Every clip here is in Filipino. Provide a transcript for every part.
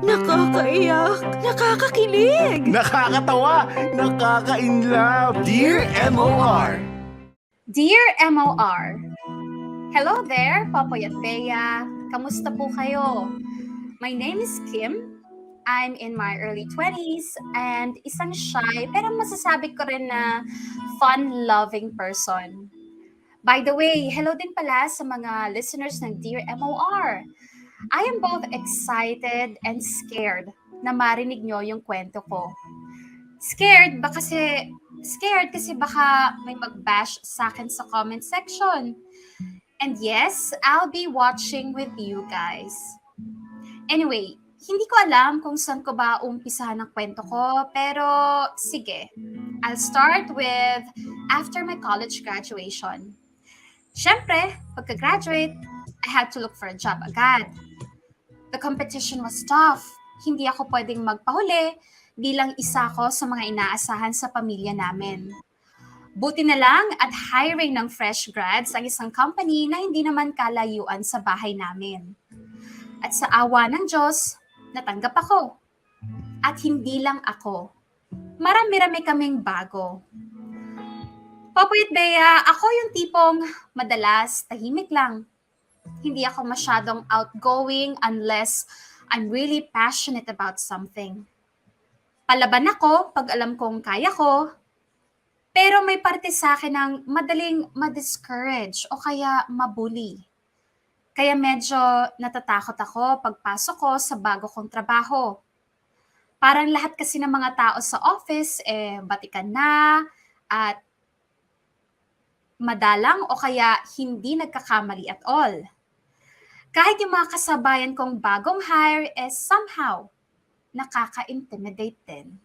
Nakakaiyak, nakakakilig. Nakakatawa, nakaka-inlove. Dear MOR. Dear MOR, hello there, Popoy at Bea. Kamusta po kayo? My name is Kim. I'm in my early 20s and isang shy pero masasabi ko rin na fun-loving person. By the way, hello din pala sa mga listeners ng Dear MOR. I am both excited and scared na marinig nyo yung kwento ko. Scared kasi baka may mag-bash sa akin sa comment section. And yes, I'll be watching with you guys. Anyway, hindi ko alam kung saan ko ba umpisahan ang kwento ko, pero sige. I'll start with after my college graduation. Siyempre, pagka-graduate, I had to look for a job agad. The competition was tough. Hindi ako pwedeng magpahuli bilang isa ko sa mga inaasahan sa pamilya namin. Buti na lang at hiring ng fresh grads ang isang company na hindi naman kalayuan sa bahay namin. At sa awa ng Diyos, natanggap ako. At hindi lang ako. Marami-rami kaming bago. Popoy at Bea, ako yung tipong madalas tahimik lang. Hindi ako masyadong outgoing unless I'm really passionate about something. Palaban ako pag alam kong kaya ko, pero may parte sa akin ng madaling ma-discourage o kaya mabully. Kaya medyo natatakot ako pagpasok ko sa bago kong trabaho. Parang lahat kasi ng mga tao sa office, batikan na at madalang o kaya hindi nagkakamali at all. Kahit yung mga kasabayan kong bagong hire somehow nakaka-intimidate din.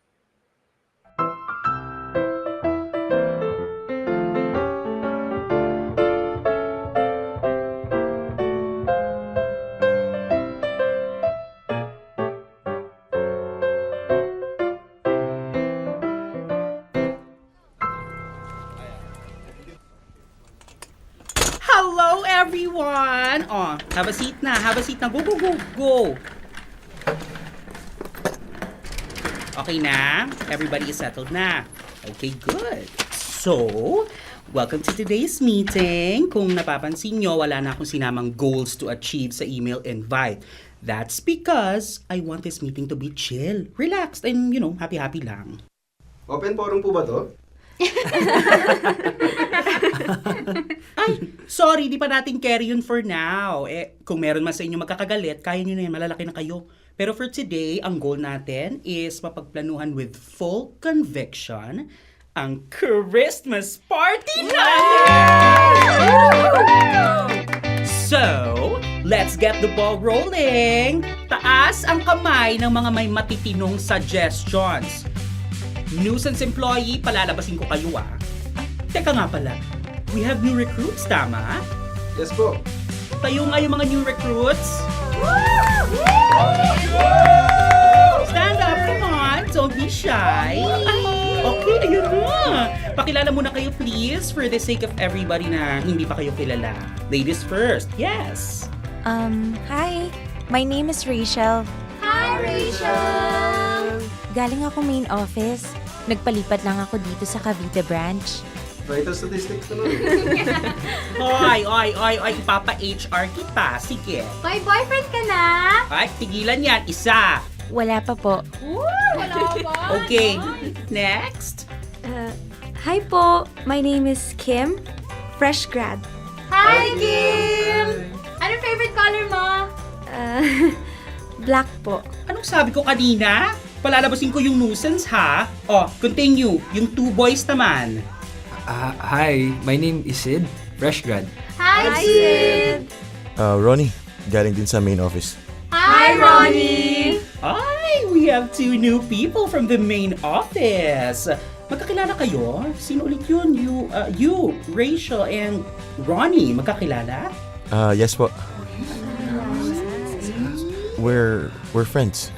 Hello, everyone! Oh, have a seat na. Have a seat na. Go, go, go, go! Okay na? Everybody is settled na. Okay, good. So, welcome to today's meeting. Kung napapansin nyo, wala na akong sinamang goals to achieve sa email invite. That's because I want this meeting to be chill, relaxed, and, happy-happy lang. Open forum po ba to? Ay, sorry, di pa natin carry yun for now. Kung meron man sa inyo magkakagalit, kaya nyo na yan, malalaki na kayo. Pero for today, ang goal natin is mapagplanuhan with full conviction ang Christmas party natin! So, let's get the ball rolling! Taas ang kamay ng mga may matitinong suggestions. Nuisance employee, palalabasin ko kayo Teka nga pala, we have new recruits, tama? Yes po. Tayo nga yung mga new recruits. Stand up, come on, don't be shy. Okay, ayun na. Pakilala muna kayo please for the sake of everybody na hindi pa kayo kilala. Ladies first, yes. Hi. My name is Rachel. Hi, Rachel! Galing ako main office. Nagpalipat lang ako dito sa Cavite branch. Vital statistics na nun. Oy, ipapa-HR kita. Sige. May boyfriend ka na? Ay, tigilan yan. Isa. Wala pa po. Wala ba? Okay, next. Hi po, my name is Kim, fresh grad. Hi, Kim! Anong favorite color mo? Black po. Anong sabi ko kanina? Palalabasin ko yung nuisance, ha? Oh, continue. Yung two boys naman. Hi, my name is Sid, fresh grad. Hi, Sid! Ronnie, galing din sa main office. Hi, Ronnie! Ay, we have two new people from the main office. Magkakilala kayo? Sino ulit yun? You, Rachel, and Ronnie. Magkakilala? Yes po. We're friends.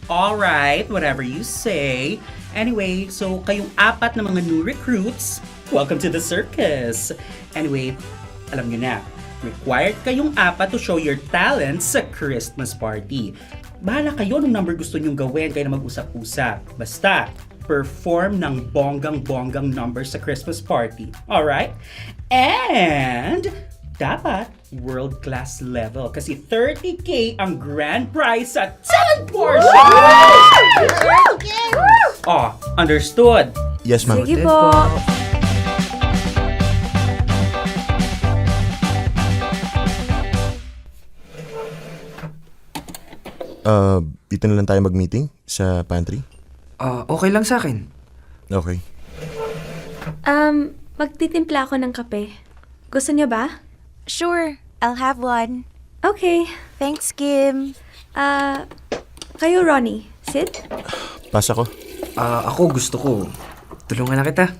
Alright, whatever you say. Anyway, so kayong apat na mga new recruits, welcome to the circus. Anyway, alam nyo na, Required kayong apat to show your talents sa Christmas party. Bahala kayo nung number gusto nyong gawin, kayo na mag-usap-usap. Basta, perform ng bonggang-bonggang number sa Christmas party. Alright? And, dapat world-class level kasi 30K ang grand prize sa talent portion! Oh, understood? Yes, ma'am. Sige po. Dito na lang tayo mag-meeting sa pantry. Okay lang sa akin. Okay. Magtitimpla ako ng kape. Gusto niyo ba? Sure, I'll have one. Okay. Thanks, Kim. Kayo, Ronnie. Sid? Pass ako. Ako gusto ko. Tulungan na kita.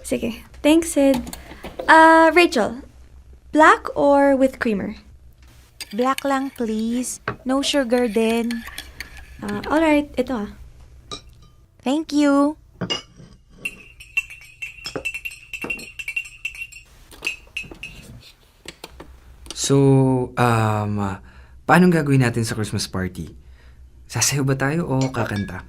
Sige. Thanks, Sid. Rachel. Black or with creamer? Black lang, please. No sugar din. Alright. Ito Thank you. So, paano gagawin natin sa Christmas party? Sasayaw ba tayo o kakanta?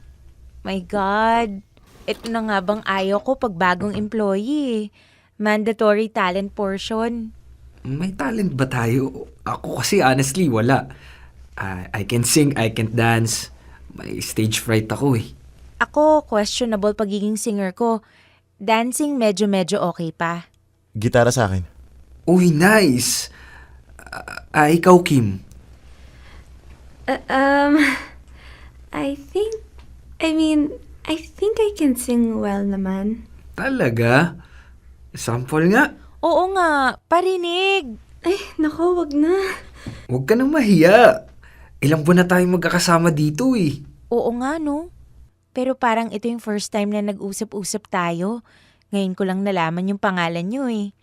My God. Ito na nga bang ayaw ko pag bagong employee. Mandatory talent portion. May talent ba tayo? Ako kasi honestly, wala. I can sing, I can dance. May stage fright ako eh. Ako, questionable pagiging singer ko. Dancing medyo okay pa. Gitara sa akin. Uy, nice! Ikaw, Kim. I think I can sing well naman. Talaga? Sample nga. Oo nga, parinig. Ay, nako, wag na. Huwag ka nang mahiya. Ilang buwan na tayong magkakasama dito eh. Oo nga, no? Pero parang ito yung first time na nag-usap-usap tayo. Ngayon ko lang nalaman yung pangalan nyo eh.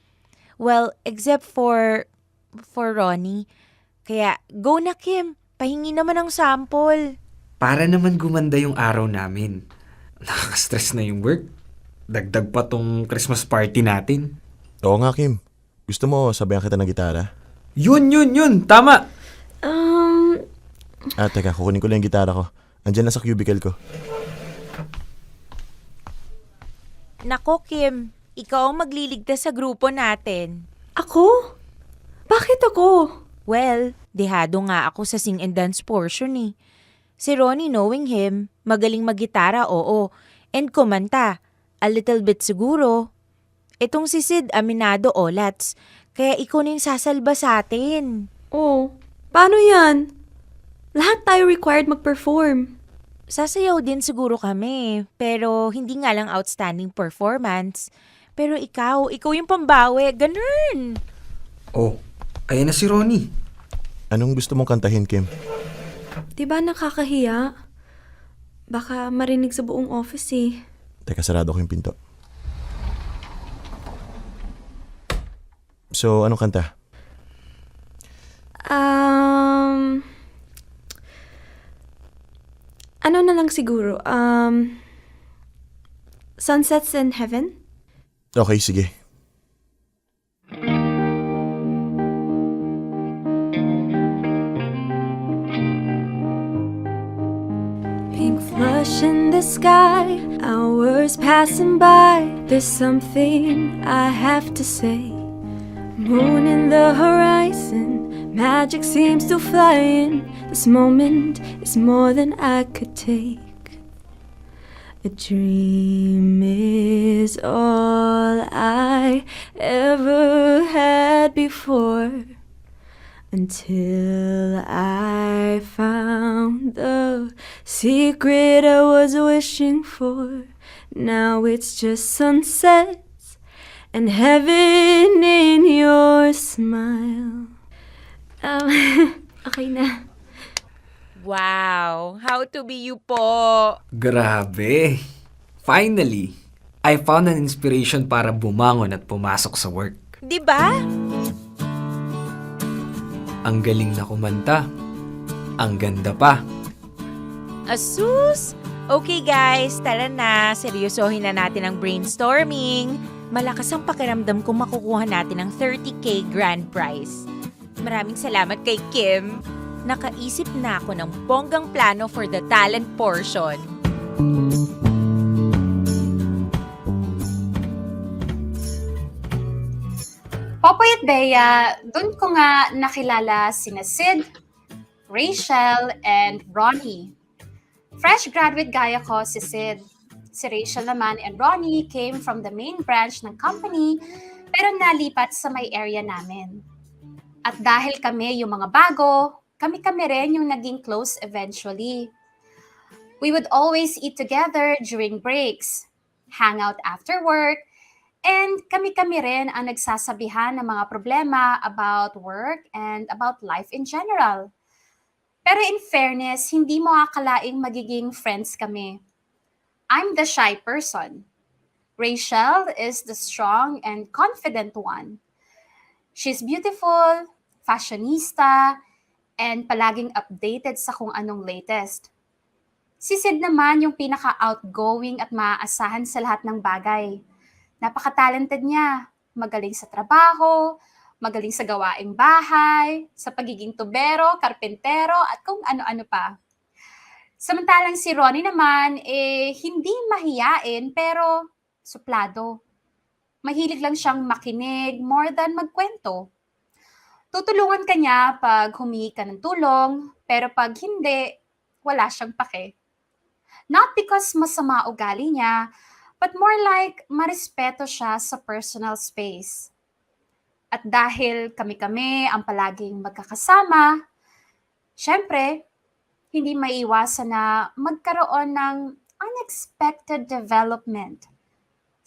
Well, except for Ronnie. Kaya, go na Kim. Pahingi naman ng sample. Para naman gumanda yung araw namin. Nakaka-stress na yung work. Dagdag pa tong Christmas party natin. Oo nga, Kim. Gusto mo sabayan kita ng gitara? Yun! Tama! Teka, kukunin ko lang yung gitara ko. Andyan na sa cubicle ko. Nako Kim, ikaw ang magliligtas sa grupo natin. Ako? Bakit ako? Well, dehado nga ako sa sing and dance portion eh. Si Ronnie, knowing him, magaling maggitara, oo. And kumanta, a little bit siguro. Itong si Sid, aminado olats. Kaya ikaw na yung sasalba sa atin. Oh, paano yan? Lahat tayo required mag-perform. Sasayaw din siguro kami, pero hindi nga lang outstanding performance. Pero ikaw yung pambawi, ganun. Oh, ayan na si Ronnie. Anong gusto mong kantahin, Kim? Diba nakakahiya? Baka marinig sa buong office eh. Teka, sarado ko yung pinto. So, anong kanta? Ano na lang siguro? Sunsets in Heaven? Okay, sige. Pink flush in the sky, hours passing by. There's something I have to say. Moon in the horizon, magic seems to fly in. This moment is more than I could take. A dream is all I ever had before, until I found the secret I was wishing for. Now it's just sunsets and heaven in your smile. Okay na. Wow, how to be you po. Grabe. Finally, I found an inspiration para bumangon at pumasok sa work. Di ba? Ang galing na kumanta. Ang ganda pa. Asus! Okay guys, tara na. Seryosohin na natin ang brainstorming. Malakas ang pakiramdam kung makukuha natin ang 30K grand prize. Maraming salamat kay Kim. Nakaisip na ako ng bonggang plano for the talent portion. Popoy at Bea, doon ko nga nakilala sina Sid, Rachel, and Ronnie. Fresh graduate gaya ko si Sid. Si Rachel naman and Ronnie came from the main branch ng company pero nalipat sa may area namin. At dahil kami yung mga bago, kami-kami rin yung naging close eventually. We would always eat together during breaks, hang out after work, and kami-kami rin ang nagsasabihan ng mga problema about work and about life in general. Pero in fairness, hindi mo akalaing magiging friends kami. I'm the shy person. Rachel is the strong and confident one. She's beautiful, fashionista, and palaging updated sa kung anong latest. Si Sid naman yung pinaka-outgoing at maaasahan sa lahat ng bagay. Napaka-talented niya, magaling sa trabaho, magaling sa gawaing bahay, sa pagiging tubero, karpentero, at kung ano-ano pa. Samantalang si Ronnie naman, hindi mahiyain pero suplado. Mahilig lang siyang makinig more than magkwento. Tutulungan ka niya pag humingi ka ng tulong, pero pag hindi, wala siyang pake. Not because masama ugali niya, but more like marespeto siya sa personal space. At dahil kami-kami ang palaging magkakasama, syempre, hindi maiiwasan na magkaroon ng unexpected development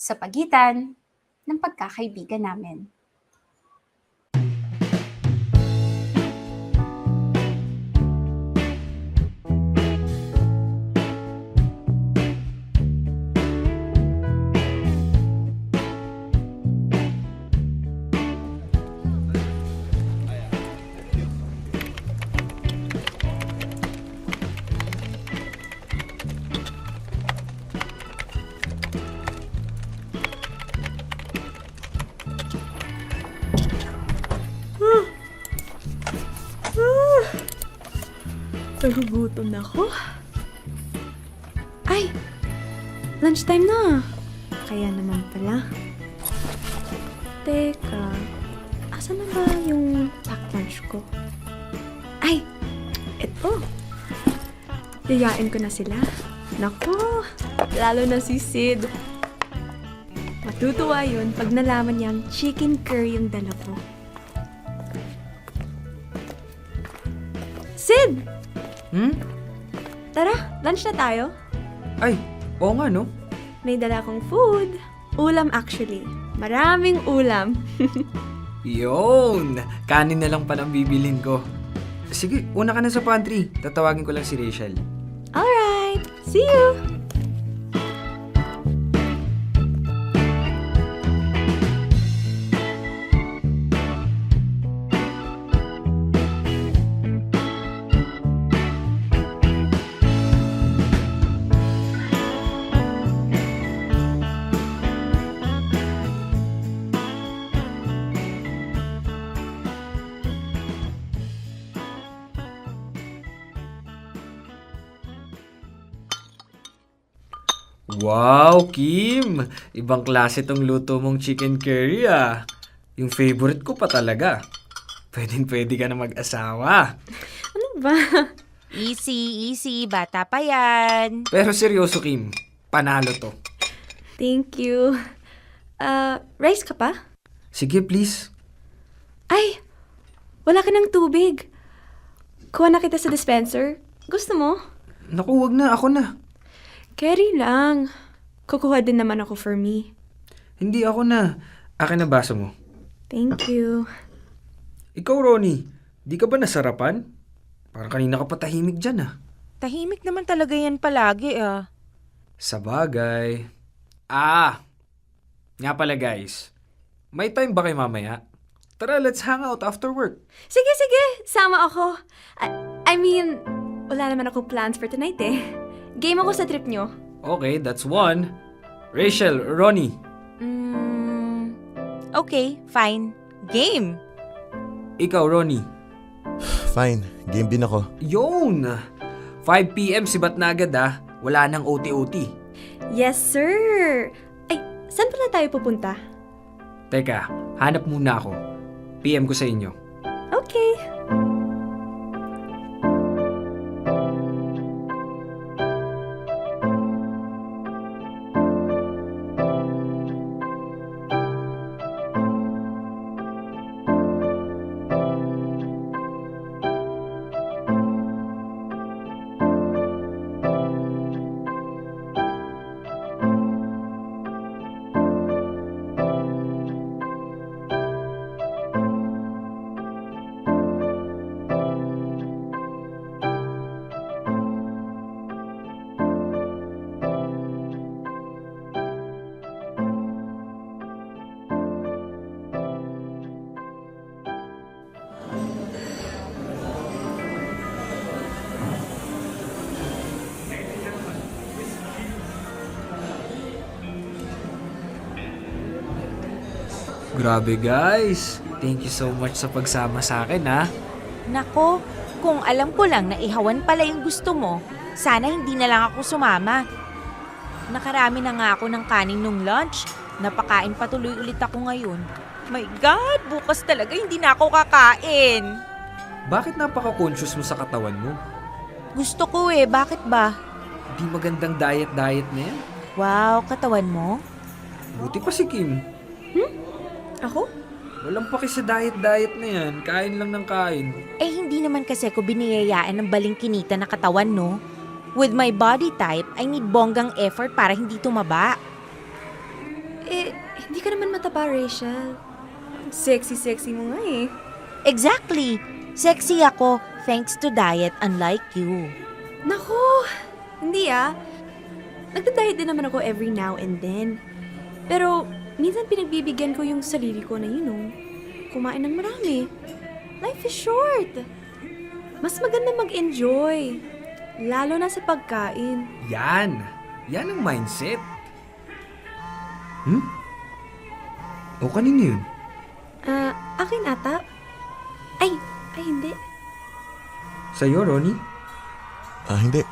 sa pagitan ng pagkakaibigan namin. Nagugutom na ako. Ay! Lunchtime na. Kaya naman pala. Teka, asan na ba yung packed lunch ko? Ay! Eto! Yayain ko na sila. Nako! Lalo na si Sid. Matutuwa yun pag nalaman niyang chicken curry yung dala ko. Sid! Tara, lunch na tayo. Ay, oo nga no? May dala akong food. Ulam actually. Maraming ulam. Yun! Kanin na lang palang bibilhin ko. Sige, una ka na sa pantry. Tatawagin ko lang si Rachel. Alright, see you! Wow, Kim! Ibang klase tong luto mong chicken curry ah. Yung favorite ko pa talaga. Pwedeng-pwede ka na mag-asawa. Ano ba? Easy, easy. Bata pa yan. Pero seryoso, Kim. Panalo to. Thank you. Rice ka pa? Sige, please. Ay! Wala ka ng tubig. Kuha na kita sa dispenser. Gusto mo? Naku, wag na. Ako na. Carry lang. Kukuha din naman ako for me. Hindi, ako na. Akin na baso mo. Thank you. Ikaw, Ronnie. Di ka ba nasarapan? Parang kanina ka pa tahimik dyan ah. Tahimik naman talaga yan palagi ah. Sabagay. Nga pala guys. May time ba kayo mamaya? Tara, let's hang out after work. Sige, sama ako. I mean, wala naman akong plans for tonight eh. Game ako sa trip nyo. Okay, that's one. Rachel, Ronnie. Okay, fine. Game! Ikaw, Ronnie. Fine, game din ako. Yun! 5 p.m. sibat na agad ah. Wala nang OT-OT. Yes, sir! Ay, saan pala tayo pupunta? Teka, hanap muna ako. PM ko sa inyo. Okay. Grabe guys. Thank you so much sa pagsama sa akin ha. Nako, kung alam ko lang na ihawan pala yung gusto mo, sana hindi na lang ako sumama. Nakarami na nga ako ng kanin nung lunch. Napakain pa tuloy ulit ako ngayon. My God, bukas talaga hindi na ako kakain. Bakit napaka-conscious mo sa katawan mo? Gusto ko eh, bakit ba? Di magandang diet-diet na yan. Wow, katawan mo? Buti pa si Kim. Ako? Walang paki sa diet-diet na yan. Kain lang ng kain. Eh hindi naman kasi ko biniyayaan ng balingkinita na katawan, no? With my body type, I need bonggang effort para hindi tumaba. Eh, hindi ka naman mataba, Rachel. Sexy-sexy mo nga eh. Exactly! Sexy ako thanks to diet unlike you. Naku, hindi ah. Nagda-diet din naman ako every now and then. Pero, minsan pinagbibigyan ko yung sarili ko na kumain ng marami. Life is short. Mas maganda mag-enjoy. Lalo na sa pagkain. Yan. Yan ang mindset. O kanino yun? Akin ata. Ay, hindi. Sa'yo, Ronnie? Hindi.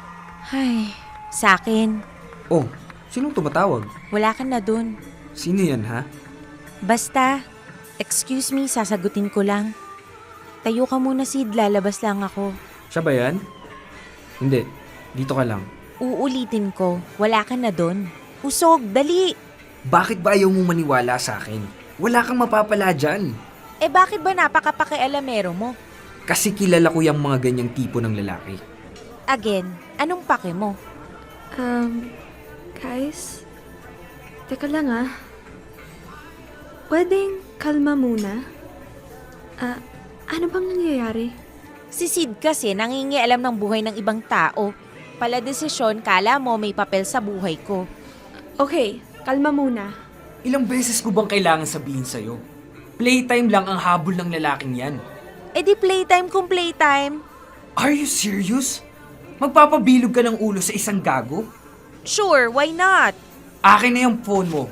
Ay, sa akin, Oh, sinong tumatawag? wala ka na dun. Sino yan, ha? Basta, excuse me, sasagutin ko lang. Tayo ka muna, Sid, lalabas lang ako. Siya ba yan? Hindi. Dito ka lang. Uulitin ko, wala ka na dun. Usog, dali! Bakit ba ayaw mong maniwala sa akin? Wala kang mapapala dyan. Eh bakit ba napakapakialamero mo? Kasi kilala ko yung mga ganyang tipo ng lalaki. Again, anong pake mo? Guys, teka lang ah. Pwedeng kalma muna? Ano bang nangyayari? Si Sid kasi nangingialam ng buhay ng ibang tao. Pala desisyon, kala mo may papel sa buhay ko. Okay, kalma muna. Ilang beses ko bang kailangan sabihin sa'yo? Playtime lang ang habol ng lalaking yan. Eh di playtime kung playtime. Are you serious? Magpapabilog ka ng ulo sa isang gago? Sure, why not? Akin na yung phone mo.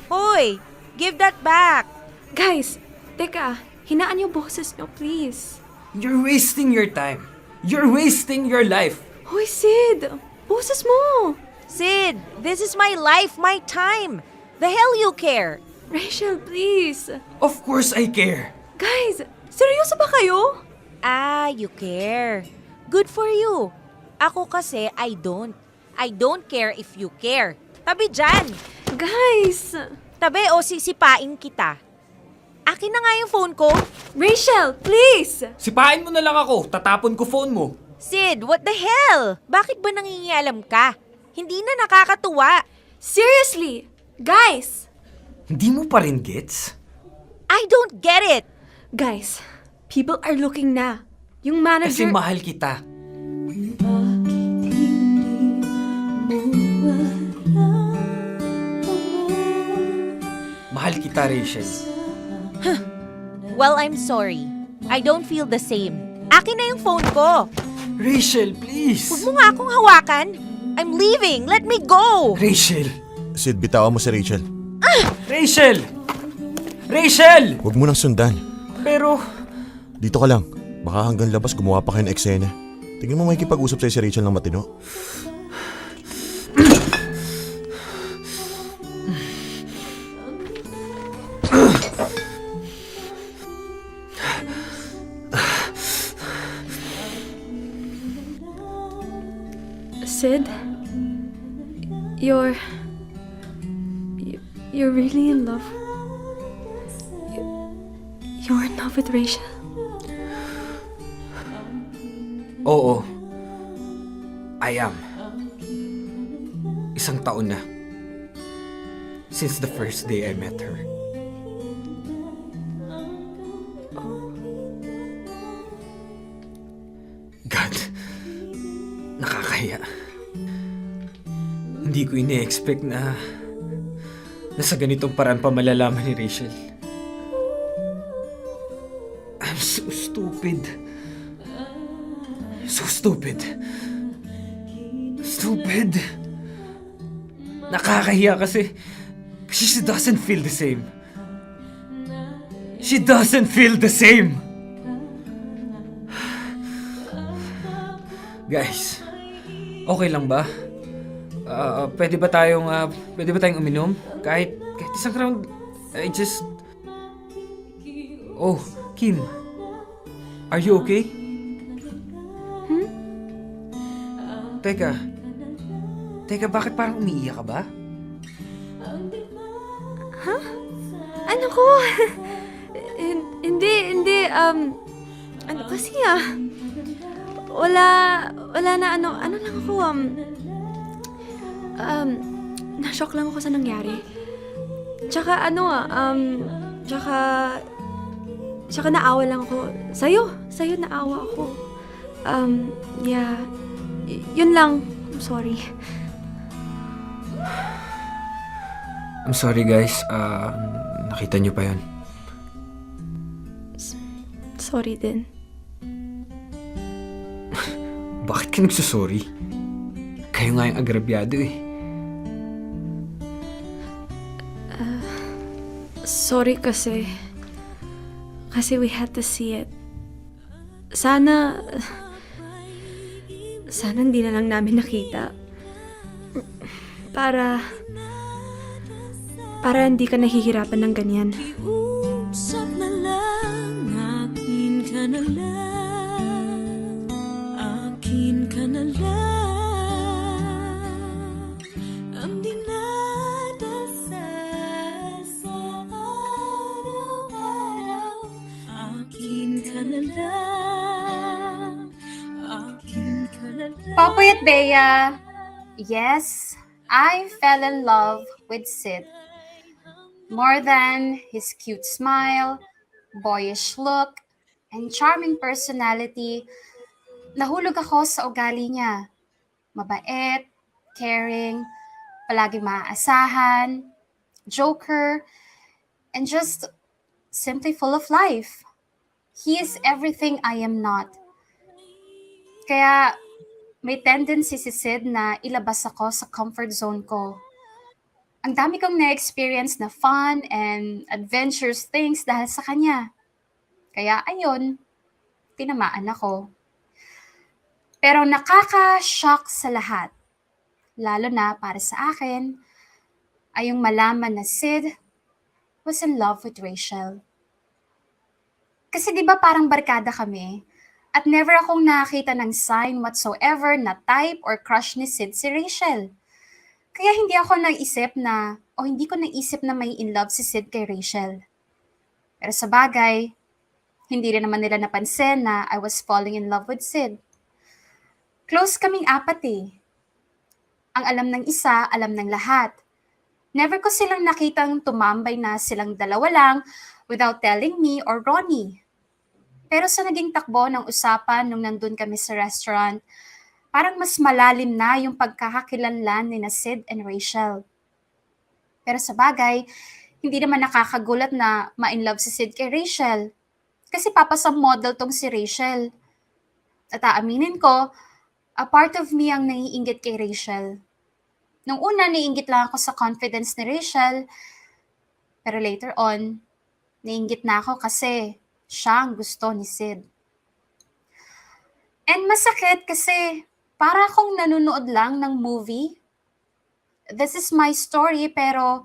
Hoy, give that back. Guys, teka, hinaan yung boses nyo, please. You're wasting your time. You're wasting your life. Hoy, Sid! Boses mo! Sid, this is my life, my time. The hell you care? Rachel, please! Of course I care. Guys, seryoso ba kayo? Ah, you care. Good for you. Ako kasi, I don't. I don't care if you care. Tabi dyan. Guys! Tabi o sisipain kita. Akin na nga yung phone ko. Rachel, please! Sipain mo na lang ako. Tatapon ko phone mo. Sid, what the hell? Bakit ba nangingialam ka? Hindi na nakakatuwa. Seriously! Guys! Hindi mo pa rin gets? I don't get it. Guys, people are looking na. Yung Kasi manager... mahal kita. Mahal kita, Rachel. Well, I'm sorry. I don't feel the same. Akin na yung phone ko. Rachel, please. Huwag mo nga akong hawakan. I'm leaving. Let me go. Rachel. Sid, bitawan mo si Rachel. Rachel! Rachel! Huwag mo nang sundan. Pero... Dito ka lang. Baka hanggang labas gumawa pa kayo ng eksena. Tingnan mo makikipag-usap sa'yo si Rachel ng matino. Sid, you're you're really in love. You're in love with Rachel. Oo. I am. Isang taon na. Since the first day I met her. God. Nakakahiya. Hindi ko ine-expect na sa ganitong paraan pa malalaman ni Rachel. I'm so stupid. So stupid. Stupid. Nakakahiya kasi she doesn't feel the same. She doesn't feel the same. Guys, okay lang ba? Pwede ba tayong uminom? Kahit isang round. I just... Oh, Kim. Are you okay? Teka, bakit parang umiiyak ka ba? Ano ko? Hindi, ano kasi wala na ano lang ako, na-shock lang ako sa nangyari. Tsaka tsaka naawa lang ako. Sa'yo naawa ako. Yeah, yun lang. I'm sorry. I'm sorry guys, nakita niyo pa yun. Sorry din. Bakit ka nagsusorry? Kayo nga yung agrabyado eh. Sorry kasi we had to see it. Sana hindi na lang namin nakita. Para hindi ka nahihirapan ng ganyan. Usap na lang, akin ka na lang, akin ka na lang, ang dinadasal sa araw-araw, akin ka na lang, akin ka na lang. Popoy at Bea, yes, I fell in love with Sid. More than his cute smile, boyish look, and charming personality, nahulog ako sa ugali niya. Mabait, caring, palaging maaasahan, joker, and just simply full of life. He is everything I am not. Kaya may tendency si Sid na ilabas ako sa comfort zone ko. Ang dami kong na-experience na fun and adventurous things dahil sa kanya. Kaya ayun, tinamaan ako. Pero nakaka-shock sa lahat, lalo na para sa akin, ay yung malaman na Sid was in love with Rachel. Kasi di ba parang barkada kami at never akong nakakita ng sign whatsoever na type or crush ni Sid si Rachel. Kaya hindi ko naisip na may in love si Sid kay Rachel. Pero sa bagay, hindi rin naman nila napansin na I was falling in love with Sid. Close kaming apat eh. Ang alam ng isa, alam ng lahat. Never ko silang nakitang tumambay na silang dalawa lang without telling me or Ronnie. Pero sa naging takbo ng usapan nung nandun kami sa restaurant, parang mas malalim na yung pagkakakilanlan ni na Sid and Rachel. Pero sa bagay, hindi naman nakakagulat na ma-inlove si Sid kay Rachel. Kasi papasang model tong si Rachel. At aaminin ko, a part of me ang naiinggit kay Rachel. Nung una, naiinggit lang ako sa confidence ni Rachel. Pero later on, Nainggit na ako kasi siya ang gusto ni Sid. And masakit kasi para akong nanonood lang ng movie. This is my story pero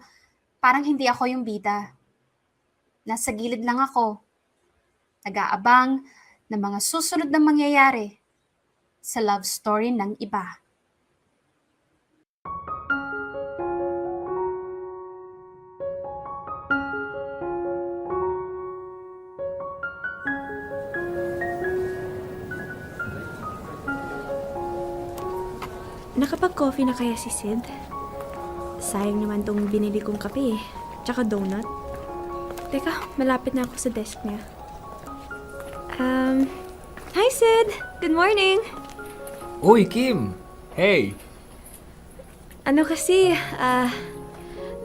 parang hindi ako yung bida. Nasa gilid lang ako. Nag-aabang ng mga susunod na mangyayari sa love story ng iba. Nakapag-coffee na kaya si Sid? Sayang naman tong binili kong kape eh. Tsaka donut. Teka, malapit na ako sa desk niya. Hi Sid! Good morning! Uy, Kim! Hey! Ano kasi,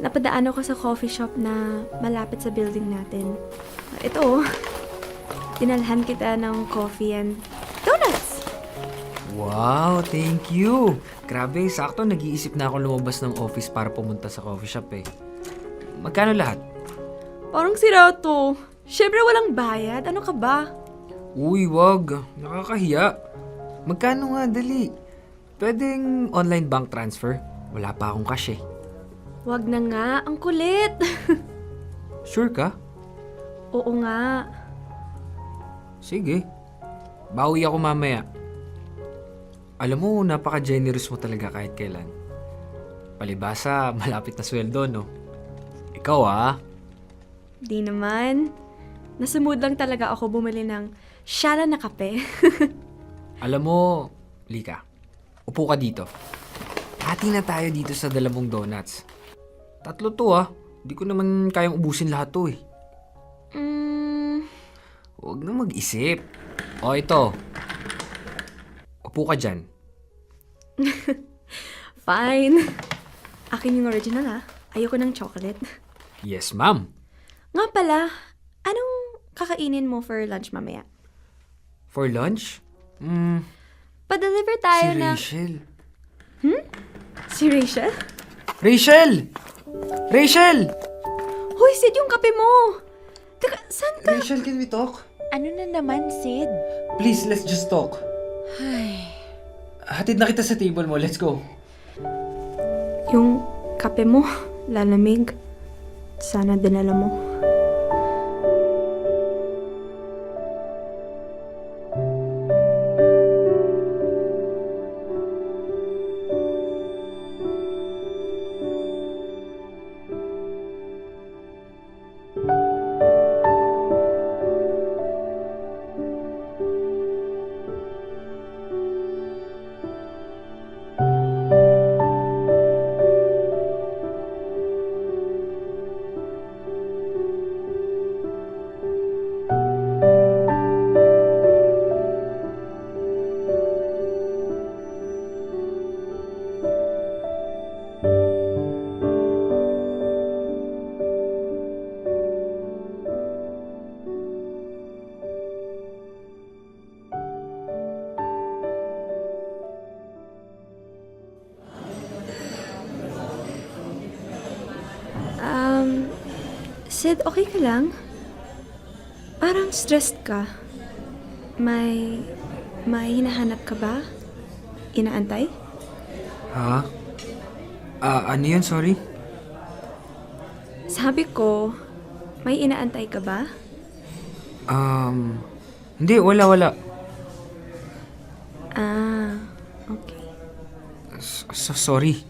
napadaan ako sa coffee shop na malapit sa building natin. Ito, dinalhan kita ng coffee and donuts! Wow, thank you! Grabe, sakto nag-iisip na ako lumabas ng office para pumunta sa coffee shop eh. Magkano lahat? Parang sira to. Siyempre walang bayad. Ano ka ba? Uy, wag. Nakakahiya. Magkano nga, dali? Pwedeng online bank transfer? Wala pa akong cash eh. Wag na nga. Ang kulit. Sure ka? Oo nga. Sige. Bawi ako mamaya. Alam mo, napaka-generous mo talaga kahit kailan. Palibasa, malapit na sweldo, no? Ikaw Di naman. Nasa mood lang talaga ako bumili ng syala na kape. Alam mo, Lika, upo ka dito. Hati na tayo dito sa 2 donuts. 3 to Di ko naman kayang ubusin lahat to eh. Huwag na mag-isip. O ito. Upo ka dyan. Fine. Akin yung original Ayoko ng chocolate. Yes, ma'am. Nga pala, anong kakainin mo for lunch mamaya? For lunch? Pa-deliver Si tayo na... Rachel. Si Rachel? Rachel! Rachel! Hoy, Sid, yung kape mo! Teka, saan ka? Rachel, can we talk? Ano na naman, Sid? Please, let's just talk. Hatid na kita sa table mo. Let's go. Yung kape mo, lalamig. Sana dinala mo. Sid, okay ka lang? Parang stressed ka. May hinahanap ka ba? Inaantay? Ha? Ano yun? Sorry? Sabi ko, may inaantay ka ba? Hindi. Wala. Okay. Sorry.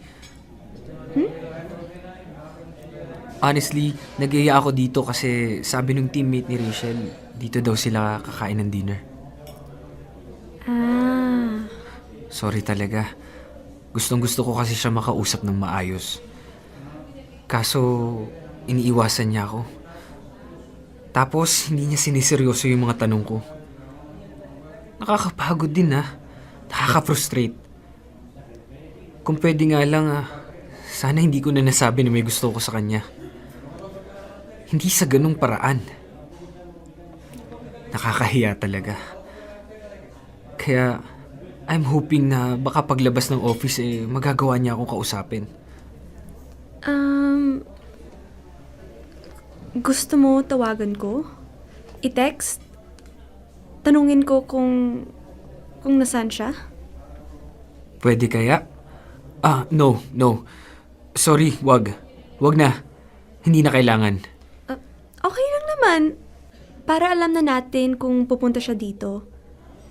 Honestly, nag-iaya ako dito kasi sabi nung teammate ni Rachel, dito daw sila kakain ng dinner. Sorry talaga. Gustong-gusto ko kasi siya makausap ng maayos. Kaso, iniiwasan niya ako. Tapos, hindi niya siniseryoso yung mga tanong ko. Nakakapagod din Nakaka-frustrate. Kung pwede nga lang sana hindi ko na nasabi na may gusto ko sa kanya. Hindi sa ganung paraan. Nakakahiya talaga. Kaya, I'm hoping na baka paglabas ng office magagawa niya akong kausapin. Gusto mo tawagan ko? I-text? Tanungin ko kung nasaan siya? Pwede kaya? No. Sorry, wag. Wag na. Hindi na kailangan. Okay lang naman. Para alam na natin kung pupunta siya dito.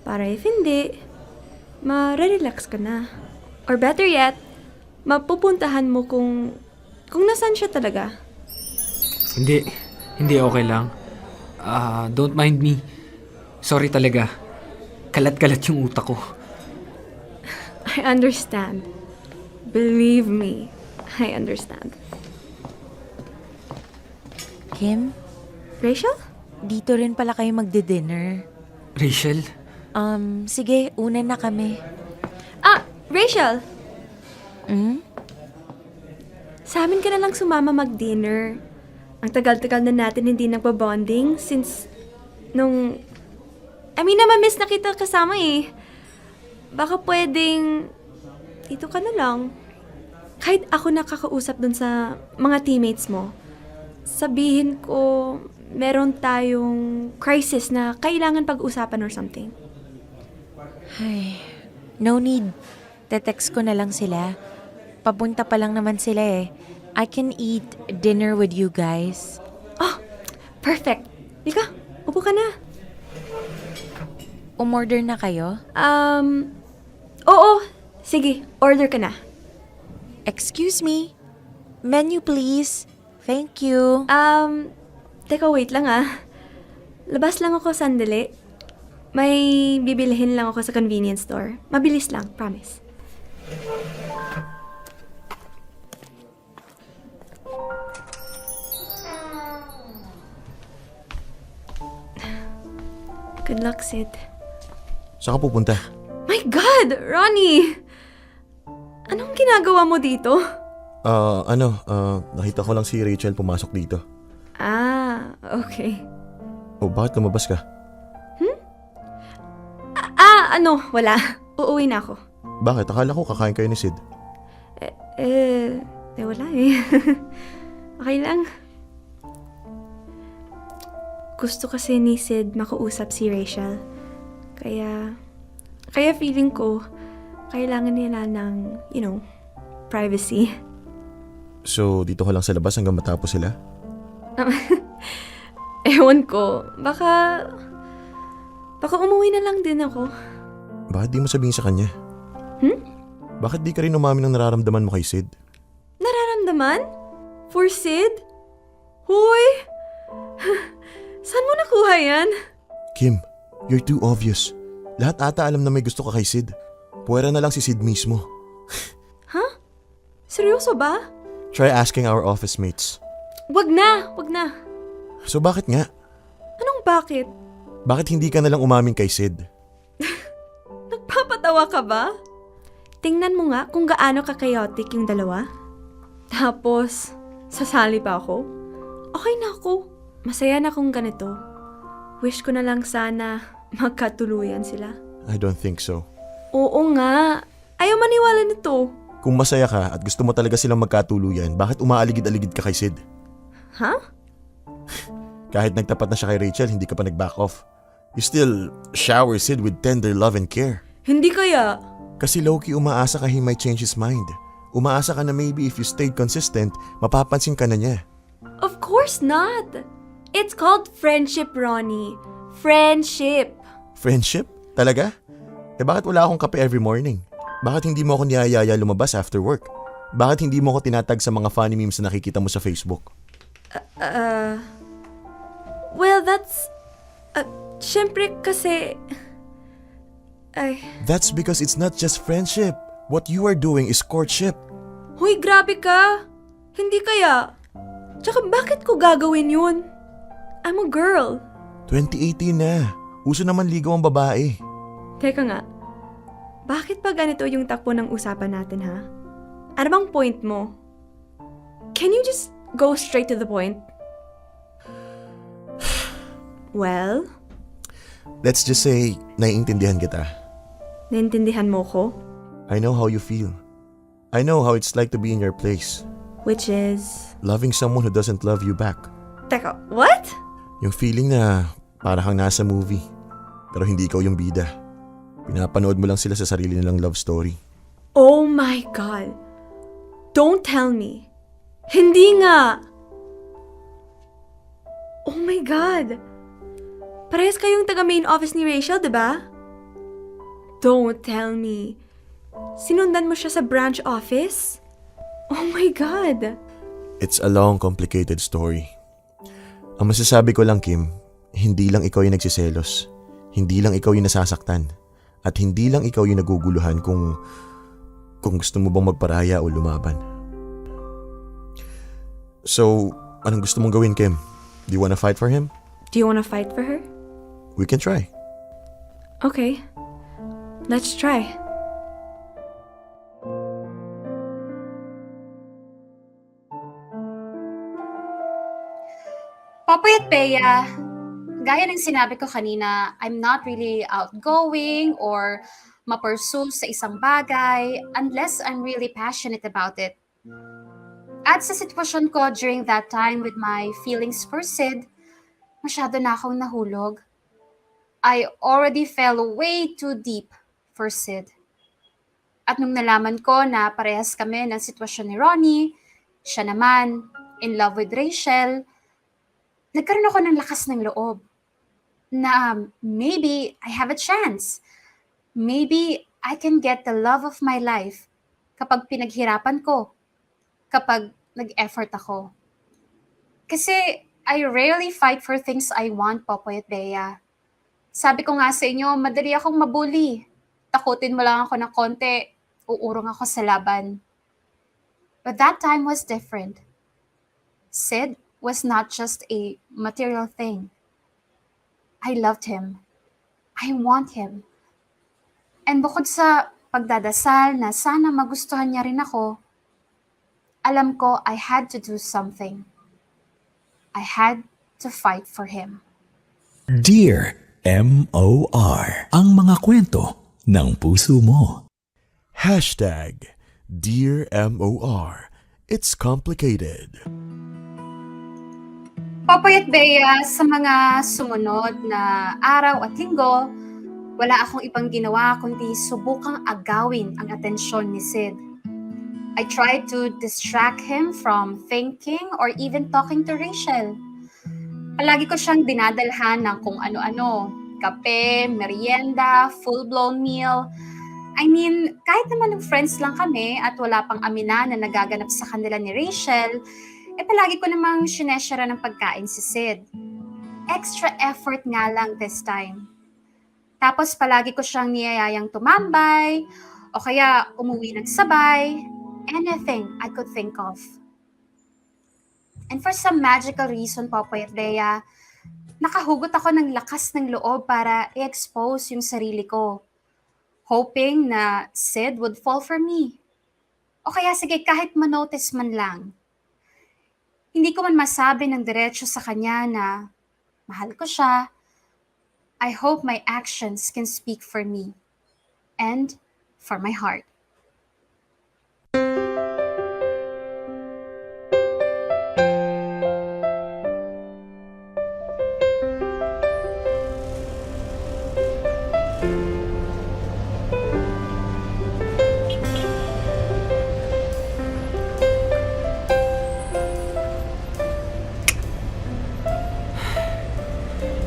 Para if hindi, ma-relax ka na. Or better yet, mapupuntahan mo kung nasaan siya talaga. Hindi okay lang. Don't mind me. Sorry talaga. Kalat-kalat yung utak ko. I understand. Believe me, I understand. Kim, Rachel? dito rin pala kayo magdi-dinner. Rachel? Sige, una na kami. Rachel! Hmm? Sa amin ka na lang sumama mag-dinner. Ang tagal-tagal na natin hindi nagpa-bonding since namamiss na kita kasama eh. Baka pwedeng dito ka na lang. Kahit ako nakakausap dun sa mga teammates mo, sabihin ko meron tayong crisis na kailangan pag-usapan or something. Ay, no need. Te-text ko na lang sila. Papunta pa lang naman sila eh. I can eat dinner with you guys. Oh, perfect. Lika, upo ka na. Umorder na kayo? Oo. Sige, order ka na. Excuse me. Menu please. Thank you. Teka, wait lang ah. Labas lang ako sandali. May bibilihin lang ako sa convenience store. Mabilis lang, promise. Good luck, Sid. Saan ka pupunta? My God! Ronnie! Anong ginagawa mo dito? Nakita ko lang si Rachel pumasok dito. Okay. Bakit lumabas ka? Wala. Uuwi na ako. Bakit? Akala ko kakain kayo ni Sid. Wala eh. Okay lang. Gusto kasi ni Sid makausap si Rachel. Kaya feeling ko, kailangan nila ng, privacy. So, dito ka lang sa labas hanggang matapos sila? Ewan ko. Baka umuwi na lang din ako. Bakit di mo sabihin sa kanya? Bakit di ka rin umamin ng nararamdaman mo kay Sid? Nararamdaman? For Sid? Hoy! Saan mo nakuha yan? Kim, you're too obvious. Lahat ata alam na may gusto ka kay Sid. Puwera na lang si Sid mismo. Seryoso ba? Try asking our office mates. Wag na! So bakit nga? Anong bakit? Bakit hindi ka na lang umamin kay Sid? Nagpapatawa ka ba? Tingnan mo nga kung gaano ka-chaotic yung dalawa. Tapos, sasali pa ako? Okay na ako. Masaya na kung ganito. Wish ko na lang sana magkatuluyan sila. I don't think so. Oo nga. Ayaw maniwala nito. Kung masaya ka at gusto mo talaga silang magkatuluyan, bakit umaaligid-aligid ka kay Sid? Ha? Kahit nagtapat na siya kay Rachel, hindi ka pa nag-back off. You still shower Sid with tender love and care. Hindi kaya. Kasi low-key umaasa ka he might change his mind. Umaasa ka na maybe if you stayed consistent, mapapansin ka na niya. Of course not. It's called friendship, Ronnie. Friendship. Friendship? Talaga? Bakit wala akong kape every morning? Bakit hindi mo ako niyayaya lumabas after work? Bakit hindi mo ako tinatag sa mga funny memes na nakikita mo sa Facebook? Well, that's... syempre kasi... That's because it's not just friendship. What you are doing is courtship. Huy, grabe ka. Hindi kaya. Tsaka bakit ko gagawin yun? I'm a girl. 2018 na. Uso naman ligaw ang babae. Teka nga. Bakit pa ganito yung takbo ng usapan natin, ha? Ano bang point mo? Can you just go straight to the point? Well, Let's just say, naiintindihan kita. naintindihan mo ko? I know how you feel. I know how it's like to be in your place. Which is... Loving someone who doesn't love you back. Teka, what? Yung feeling na para kang nasa movie, pero hindi ikaw yung bida. Pinapanood mo lang sila sa sarili nilang love story. Oh my God. Don't tell me. Hindi nga. Oh my God. Parehas kayong taga main office ni Rachel, diba? Don't tell me. Sinundan mo siya sa branch office? Oh my God. It's a long, complicated story. Ang masasabi ko lang, Kim, hindi lang ikaw yung nagsiselos. Hindi lang ikaw yung nasasaktan. At hindi lang ikaw yung naguguluhan kung gusto mo bang magparaya o lumaban. So, anong gusto mong gawin, Kim? Do you wanna fight for him? Do you wanna fight for her? We can try. Okay. Let's try. Popoy at Bea, gaya ng sinabi ko kanina, I'm not really outgoing or ma-pursue sa isang bagay unless I'm really passionate about it. At sa sitwasyon ko during that time with my feelings for Sid, masyado na akong nahulog. I already fell way too deep for Sid. At nung nalaman ko na parehas kami ng sitwasyon ni Ronnie, siya naman, in love with Rachel, nagkaroon ako ng lakas ng loob na maybe I have a chance. Maybe I can get the love of my life kapag pinaghirapan ko, kapag nag-effort ako. Kasi I rarely fight for things I want, Popoy at Bea. Sabi ko nga sa inyo, madali akong mabuli. Takutin mo lang ako ng konti, uurong ako sa laban. But that time was different. Sid was not just a material thing. I loved him. I want him. And bukod sa pagdadasal na sana magustuhan niya rin ako, alam ko I had to do something. I had to fight for him. Dear M.O.R. Ang mga kwento ng puso mo. Hashtag Dear MOR. It's complicated. Popoy at Bea, sa mga sumunod na araw at linggo, wala akong ibang ginawa kundi subukang agawin ang atensyon ni Sid. I tried to distract him from thinking or even talking to Rachel. Palagi ko siyang dinadalhan ng kung ano-ano, kape, merienda, full-blown meal. I mean, kahit naman ng friends lang kami at wala pang amina na nagaganap sa kanila ni Rachel, palagi ko namang sineshara ng pagkain si Sid. Extra effort nga lang this time. Tapos palagi ko siyang niyayayang tumambay, o kaya umuwi ng sabay, anything I could think of. And for some magical reason, Popoy at Bea, nakahugot ako ng lakas ng loob para i-expose yung sarili ko. Hoping na Sid would fall for me. O kaya sige, kahit manotice man lang. Hindi ko man masabi ng diretso sa kanya na mahal ko siya. I hope my actions can speak for me and for my heart.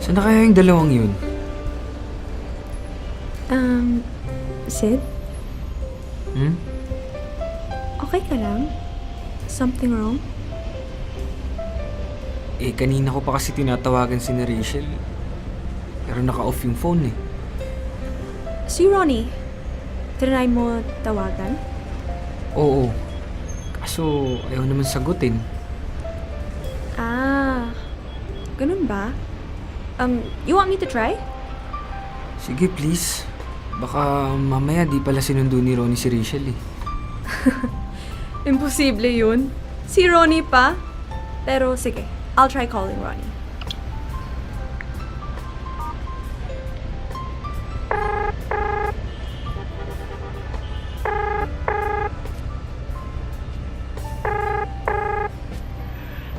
Saan na kaya yung dalawang yun? Sid? Hmm? Okay ka lang? Something wrong? Eh, kanina ko pa kasi tinatawagan si na Rachel. Pero naka-off yung phone eh. Si Ronnie, trinay mo tawagan? Oo. Kaso, ayaw naman sagutin. Ah, ganun ba? You want me to try? Sige, please. Baka mamaya di pala sinundo ni Ronnie si Rachel eh. Imposible yun. Si Ronnie pa? Pero sige, I'll try calling Ronnie.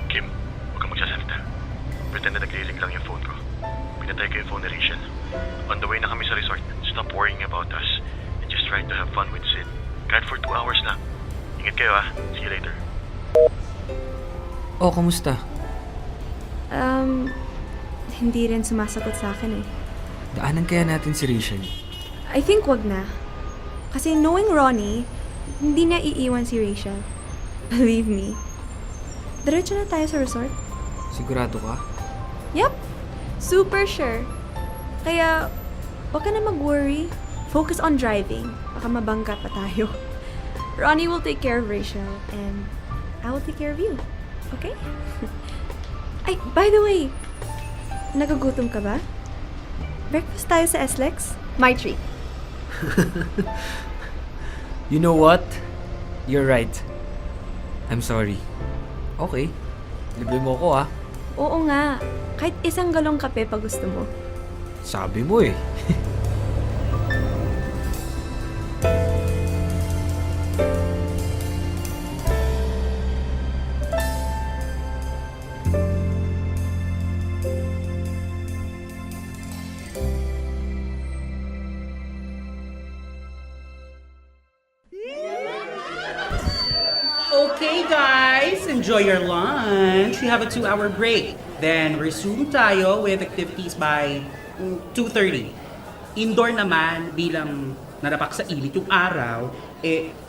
Kim, huwag kang magsasalita. na nagre-ring lang yung phone ko. Pinatay ko yung phone ni Rachel. On the way na kami sa resort, stop worrying about us and just try to have fun with Sid. Kahit for 2 hours lang. Ingat kayo ah. See you later. Oh, kamusta? Hindi rin sumasagot sa akin eh. Daanan kaya natin si Rachel. I think wag na. Kasi knowing Ronnie, hindi niya iiwan si Rachel. Believe me. Diretso na tayo sa resort. Sigurado ka? Yep. Super sure. Kaya, wag ka na mag-worry. Focus on driving. Baka mabangga pa tayo. Ronnie will take care of Rachel and I will take care of you. Okay? Ay, by the way, nagagutom ka ba? Breakfast tayo sa SLEX? My treat. You know what? You're right. I'm sorry. Okay. Libre mo ko ah. Oo nga. Kahit isang galong kape pag gusto mo. Sabi mo eh. Okay guys, enjoy your lunch. We have a 2-hour break. Then resume tayo with activities by 2:30. Indoor naman, bilang narapak sa init yung araw,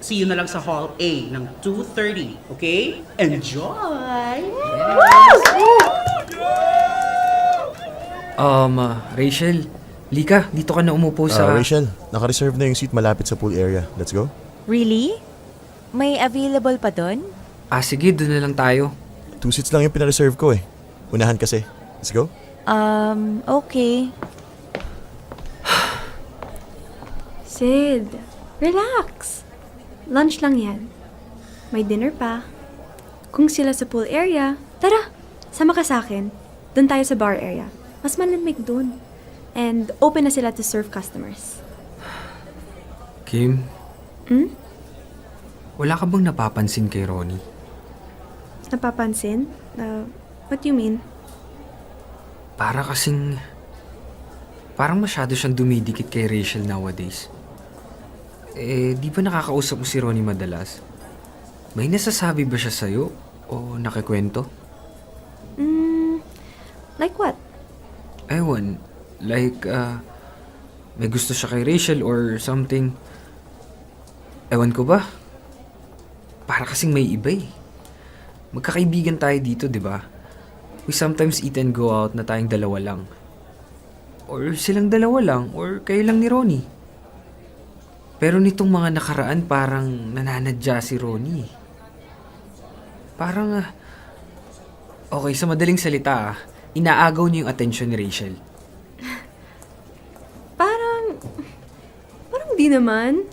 see you na lang sa Hall A ng 2:30. Okay? Enjoy! Rachel, Lika, dito ka na umupo sa... Rachel, naka-reserve na yung seat malapit sa pool area. Let's go. Really? May available pa doon? Sige, doon na lang tayo. 2 seats lang yung pinareserve ko eh. Unahan kasi. Let's go. Okay. Sid, relax. Lunch lang yan. May dinner pa. Kung sila sa pool area, tara, sama ka sa akin. Doon tayo sa bar area. Mas malamig doon. And open na sila to serve customers. Kim? Wala ka bang napapansin kay Ronnie? Napapansin? What do you mean? Parang masyado siyang dumidikit kay Rachel nowadays. Di ba nakakausap mo si Ronnie madalas? May nasasabi ba siya sa'yo? O nakikwento? Like what? Ewan. Like, may gusto siya kay Rachel or something. Ewan ko ba? Para kasing may iba eh. Magkakaibigan tayo dito, di ba? We sometimes eat and go out na tayong dalawa lang. Or silang dalawa lang, or kayo lang ni Ronnie. Pero nitong mga nakaraan, parang nananadya si Ronnie. Parang, okay, sa madaling salita, inaagaw niya yung atensyon ni Rachel. Parang di naman.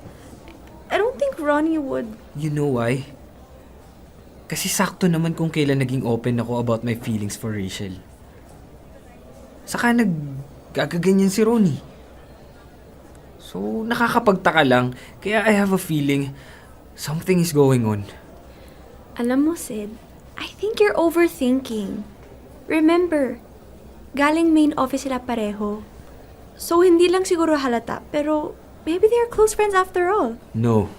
I don't think Ronnie would. You know why? Kasi sakto naman kung kailan naging open ako about my feelings for Rachel. Saka nagkakaganyan si Ronnie. So, nakakapagtaka lang. Kaya I have a feeling something is going on. Alam mo, Sid, I think you're overthinking. Remember, galing main office sila pareho. So, hindi lang siguro halata, pero maybe they're close friends after all. No.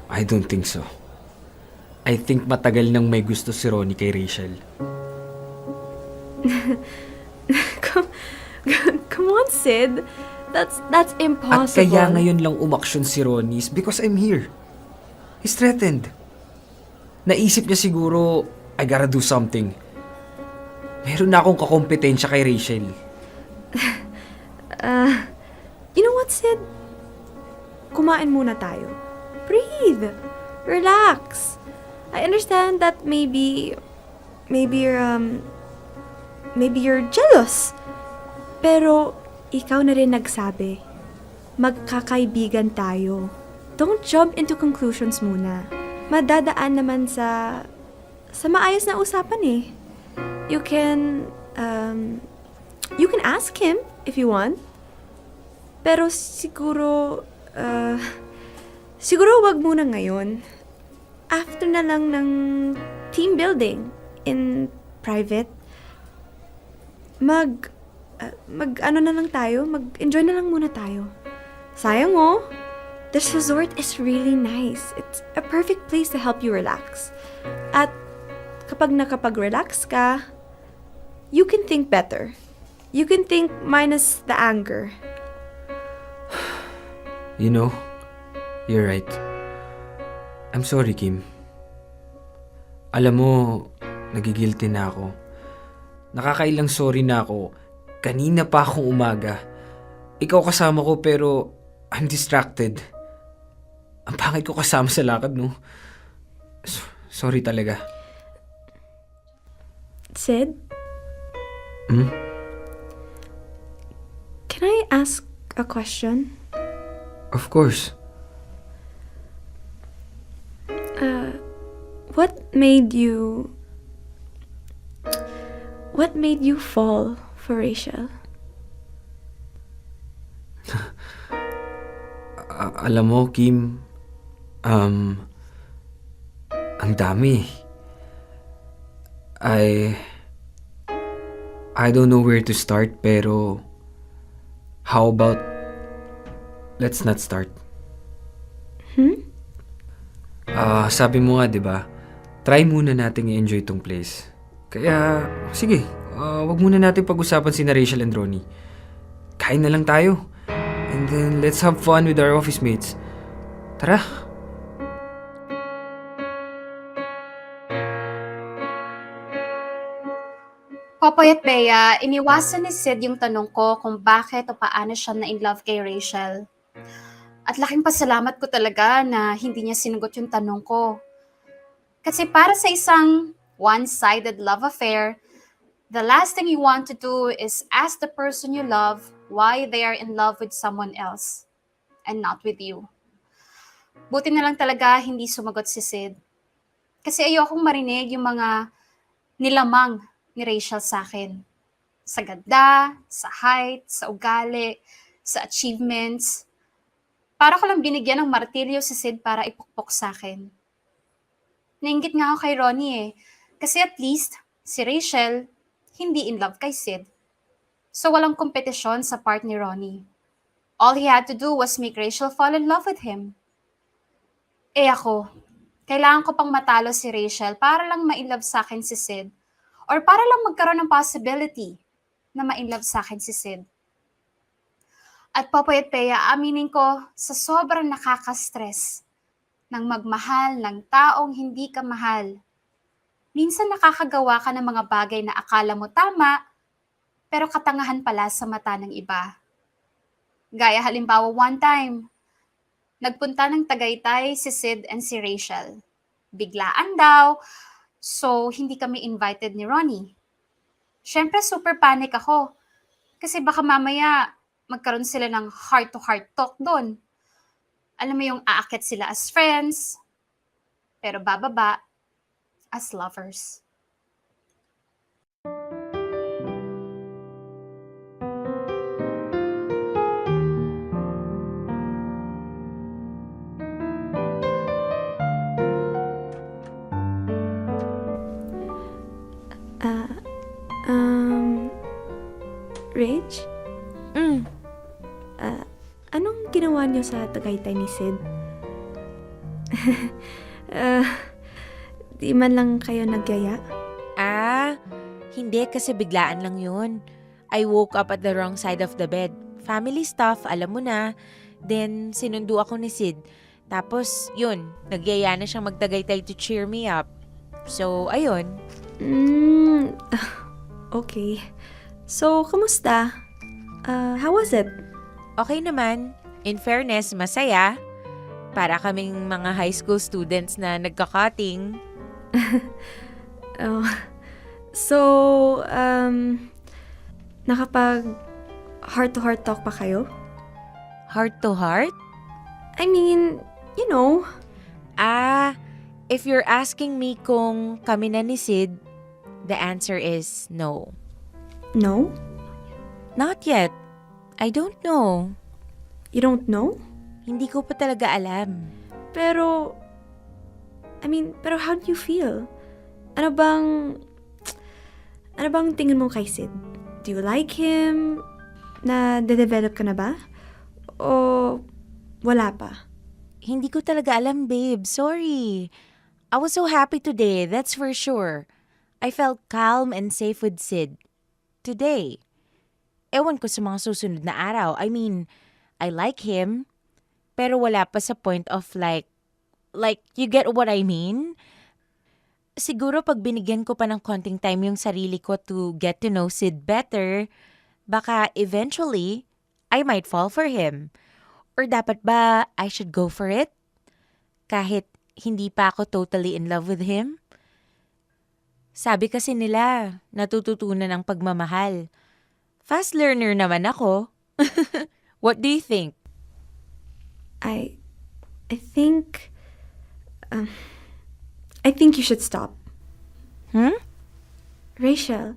I don't think so. I think matagal nang may gusto si Ronnie kay Rachel. Come on, Sid. That's impossible. At kaya ngayon lang umaksyon si Ronnie is because I'm here. He's threatened. Naisip niya siguro, I gotta do something. Meron na akong kakompetensya kay Rachel. You know what, Sid? Kumain muna tayo. Breathe. Relax. I understand that maybe you're jealous. Pero ikaw na rin nagsabi. Magkakaibigan tayo. Don't jump into conclusions muna. Madadaan naman sa maayos na usapan eh. You can ask him if you want. Pero siguro wag muna ngayon. After na lang ng team building in private. ano na lang tayo? Mag-enjoy na lang muna tayo. Sayang oh. This resort is really nice. It's a perfect place to help you relax. At kapag nakapag-relax ka, you can think better. You can think minus the anger. You know, you're right. I'm sorry, Kim. Alam mo, nagigilty na ako. Nakakailang sorry na ako. Kanina pa akong umaga. Ikaw kasama ko pero I'm distracted. Ang pangit ko kasama sa lakad, no? Sorry talaga. Sid? Hmm? Can I ask a question? Of course. What made you fall for Rachel? Alam mo, Kim, ang dami. I don't know where to start, pero how about let's not start? Sabi mo nga, di ba? Try muna natin i-enjoy tong place. Kaya, sige, wag muna natin pag-usapan si Rachel and Ronnie. Kain na lang tayo. And then, let's have fun with our office mates. Tara. Popoy at Bea, iniwasan ni Sid yung tanong ko kung bakit o paano siya na-in-love kay Rachel. At laking pasalamat ko talaga na hindi niya sinagot yung tanong ko. Kasi para sa isang one-sided love affair, the last thing you want to do is ask the person you love why they are in love with someone else and not with you. Buti na lang talaga hindi sumagot si Sid. Kasi ayokong marinig yung mga nilamang ni Rachel sa akin. Sa ganda, sa height, sa ugali, sa achievements. Para ko lang binigyan ng martilyo si Sid para ipukpok sa akin. Nainggit nga ako kay Ronnie eh. Kasi at least, si Rachel, hindi in love kay Sid. So walang kompetisyon sa part ni Ronnie. All he had to do was make Rachel fall in love with him. Eh ako, kailangan ko pang matalo si Rachel para lang ma-inlove sa akin si Sid. Or para lang magkaroon ng possibility na ma-inlove sa akin si Sid. At Popoy at Bea, aminin ko sa sobrang nakaka-stress ng magmahal ng taong hindi ka mahal. Minsan nakakagawa ka ng mga bagay na akala mo tama, pero katangahan pala sa mata ng iba. Gaya halimbawa one time, nagpunta ng Tagaytay si Sid and si Rachel. Biglaan daw, so hindi kami invited ni Ronnie. Siyempre super panic ako, kasi baka mamaya magkaroon sila ng heart-to-heart talk doon. Alam mo yung aakyat sila as friends, pero bababa as lovers. Rach? Anong ginawa niyo sa Tagaytay ni Sid? Di man lang kayo nagyaya? Hindi kasi biglaan lang yun. I woke up at the wrong side of the bed. Family stuff, alam mo na. Then, sinundo ako ni Sid. Tapos, yun, nagyaya na siyang magtagaytay to cheer me up. So, ayun. Okay. So, kamusta? How was it? Okay naman. In fairness, masaya. Para kaming mga high school students na nagka-cutting. So, nakapag heart-to-heart talk pa kayo? Heart to heart? I mean, you know. If you're asking me kung kami na ni Sid, the answer is no. No? Not yet. I don't know. You don't know? Hindi ko pa talaga alam. Pero how do you feel? Ano bang tingin mo kay Sid? Do Do you like him? Na-develop ka na ba? O wala pa? Hindi ko talaga alam, babe. Sorry. I was so happy today, that's for sure. I felt calm and safe with Sid. Today. Ewan ko sa mga susunod na araw. I mean, I like him. Pero wala pa sa point of like, you get what I mean? Siguro pag binigyan ko pa ng konting time yung sarili ko to get to know Sid better, baka eventually, I might fall for him. Or dapat ba I should go for it? Kahit hindi pa ako totally in love with him? Sabi kasi nila, natututunan ng pagmamahal. Fast learner naman ako. What do you think? I think... I think you should stop. Rachel,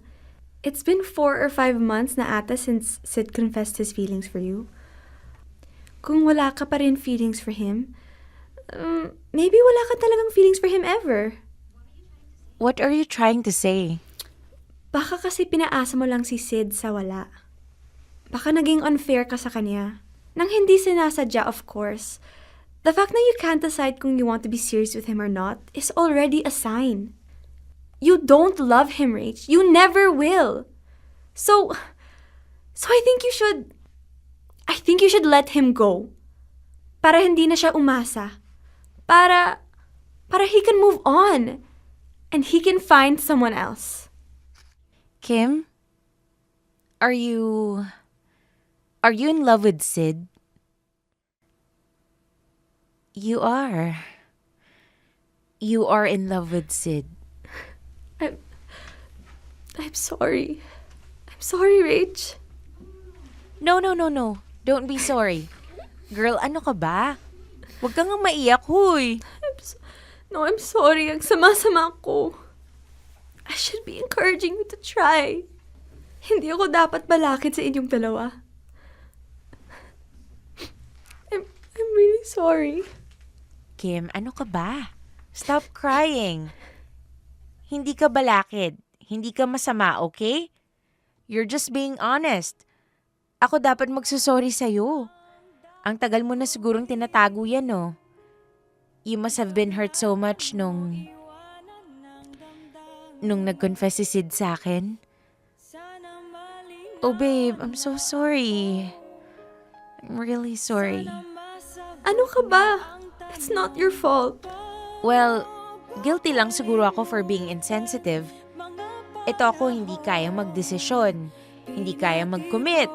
it's been 4 or 5 months na ata since Sid confessed his feelings for you. Kung wala ka pa rin feelings for him, maybe wala ka talagang feelings for him ever. What are you trying to say? Baka kasi pinaasa mo lang si Sid sa wala. Baka naging unfair ka sa kanya. Nang hindi sinasadya, of course. The fact na you can't decide kung you want to be serious with him or not is already a sign. You don't love him, Rach. You never will. So I think you should let him go. Para hindi na siya umasa. Para he can move on. And he can find someone else. Kim? Are you in love with Sid? You are. You are in love with Sid. I'm sorry. I'm sorry, Rach. No. Don't be sorry. Girl, ano ka ba? Huwag kang maiyak, huy. I'm sorry. Ang sama-sama ko. I should be encouraging you to try. Hindi ako dapat balakid sa inyong dalawa. I'm really sorry. Kim, ano ka ba? Stop crying. Hindi ka balakid. Hindi ka masama, okay? You're just being honest. Ako dapat magsusorry sa'yo. Ang tagal mo na sigurong tinatago yan, no? You must have been hurt so much nung nag-confess si Sid sa akin. Oh, babe, I'm so sorry. I'm really sorry. Ano ka ba? It's not your fault. Well, guilty lang siguro ako for being insensitive. Ito ako hindi kayang magdesisyon. Hindi kayang mag-commit.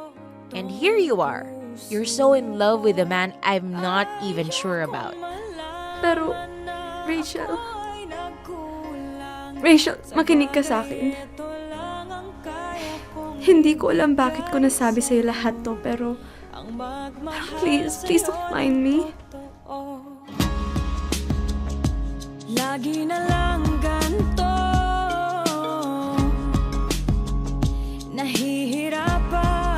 And here you are. You're so in love with a man I'm not even sure about. Pero, Rachel, makinig ka sa akin. Hindi ko alam bakit ko nasabi sa'yo lahat to, pero please don't mind me. Lagi na lang ganito, nahihirapan.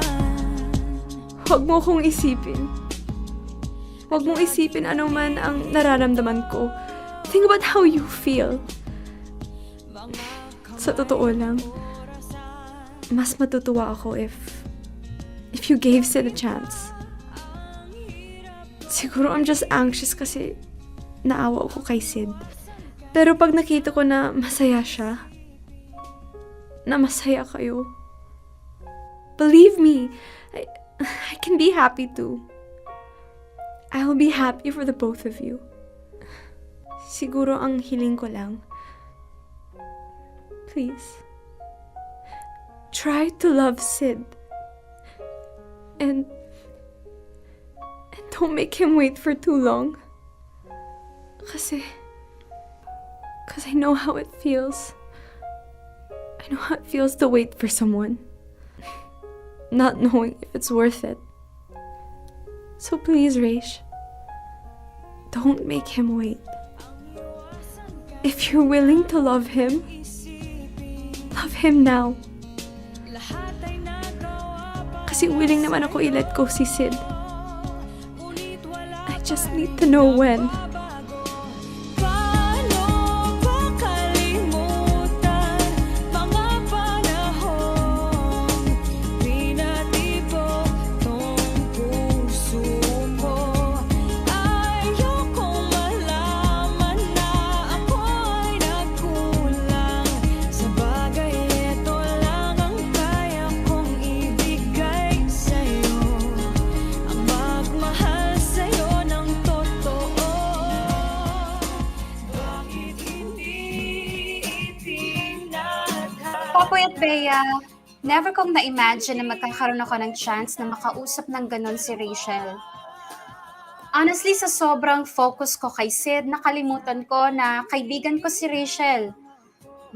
Huwag mo kong isipin. Huwag mong isipin ano man ang nararamdaman ko. Think about how you feel. Sa totoo lang, mas matutuwa ako if you gave Sid a chance. Siguro I'm just anxious kasi naawa ako kay Sid. Pero pag nakita ko na masaya siya, na masaya kayo, believe me, I can be happy too. I'll be happy for the both of you. Siguro ang hiling ko lang, please, try to love Sid. And don't make him wait for too long. Kasi I know how it feels. I know how it feels to wait for someone. Not knowing if it's worth it. So please, Raish, don't make him wait. If you're willing to love him now. Kasi willing naman ako i-let go si Sid. I just need to know when. never kong na-imagine na magkakaroon ako ng chance na makausap ng ganun si Rachel. Honestly, sa sobrang focus ko kay Sid, nakalimutan ko na kaibigan ko si Rachel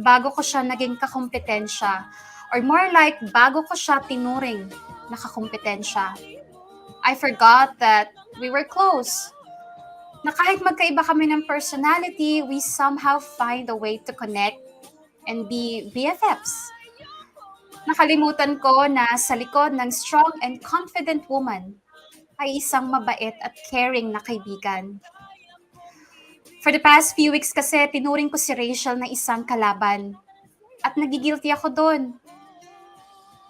bago ko siya naging kakumpetensya. Or more like, bago ko siya tinuring na kakumpetensya. I forgot that we were close. Na kahit magkaiba kami ng personality, we somehow find a way to connect and be BFFs. Nakalimutan ko na sa likod ng strong and confident woman ay isang mabait at caring na kaibigan. For the past few weeks kasi, tinuring ko si Rachel na isang kalaban. At nagigilty ako doon.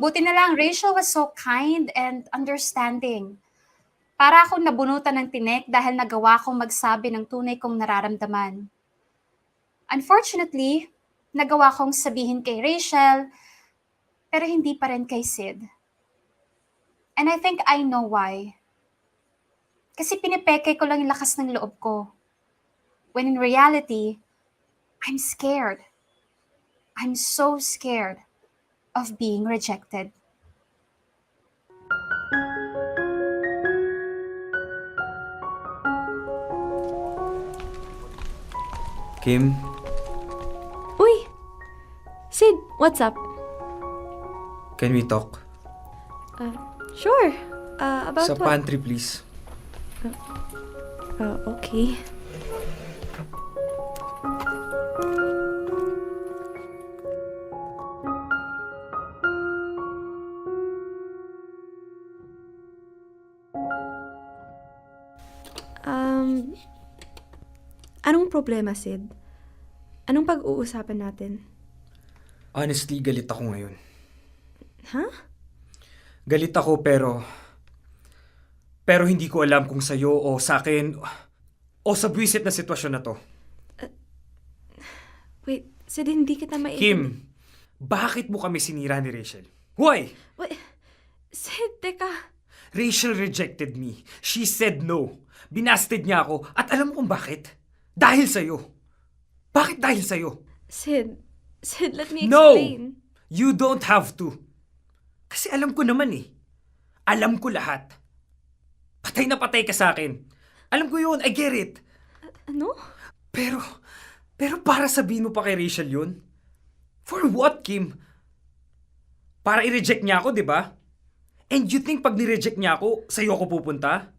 Buti na lang, Rachel was so kind and understanding. Para akong nabunutan ng tinik dahil nagawa kong magsabi ng tunay kong nararamdaman. Unfortunately, nagawa kong sabihin kay Rachel, pero hindi pa rin kay Sid. And I think I know why. Kasi pinipeke ko lang yung lakas ng loob ko. When in reality, I'm scared. I'm so scared of being rejected. Kim, Uy! Sid, what's up? can we talk? Sure. About Sa what? pantry, please. Okay. Anong problema, Sid? Anong pag-uusapan natin? Honestly, galit ako ngayon. Huh? Galit ako pero hindi ko alam kung sa'yo o sa'kin o sa buwisit na sitwasyon na to. Wait, Sid, hindi kita Kim, bakit mo kami sinira ni Rachel? Why? Wait, Sid, teka. Rachel rejected me. She said no. Binasted niya ako at alam mo kung bakit? Dahil sa'yo. Bakit dahil sa'yo? Sid, let me No! explain. You don't have to. Kasi alam ko naman eh. Alam ko lahat. Patay na patay ka sa akin. Alam ko yun, I get it. Ano? Pero para sabihin mo pa kay Rachel yun? For what, Kim? Para i-reject niya ako, di ba? And you think pag ni-reject niya ako, sa'yo ako pupunta?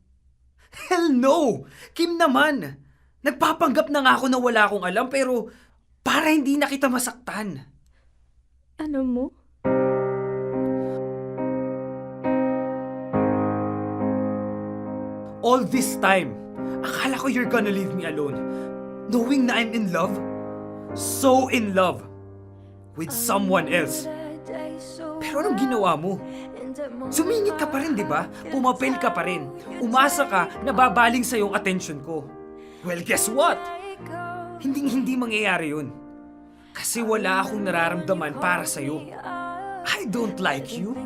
Hell no! Kim naman! Nagpapanggap na nga ako na wala akong alam, pero para hindi na kita masaktan. Ano mo? All this time, akala ko you're gonna leave me alone. Knowing na I'm in love. So in love. With someone else. Pero anong ginawa mo? Sumingit ka pa rin, di ba? Pumapel ka pa rin. Umasa ka na babaling sa yung attention ko. Well, guess what? Hindi mangyayari yun. Kasi wala akong nararamdaman para sa'yo. I don't like you.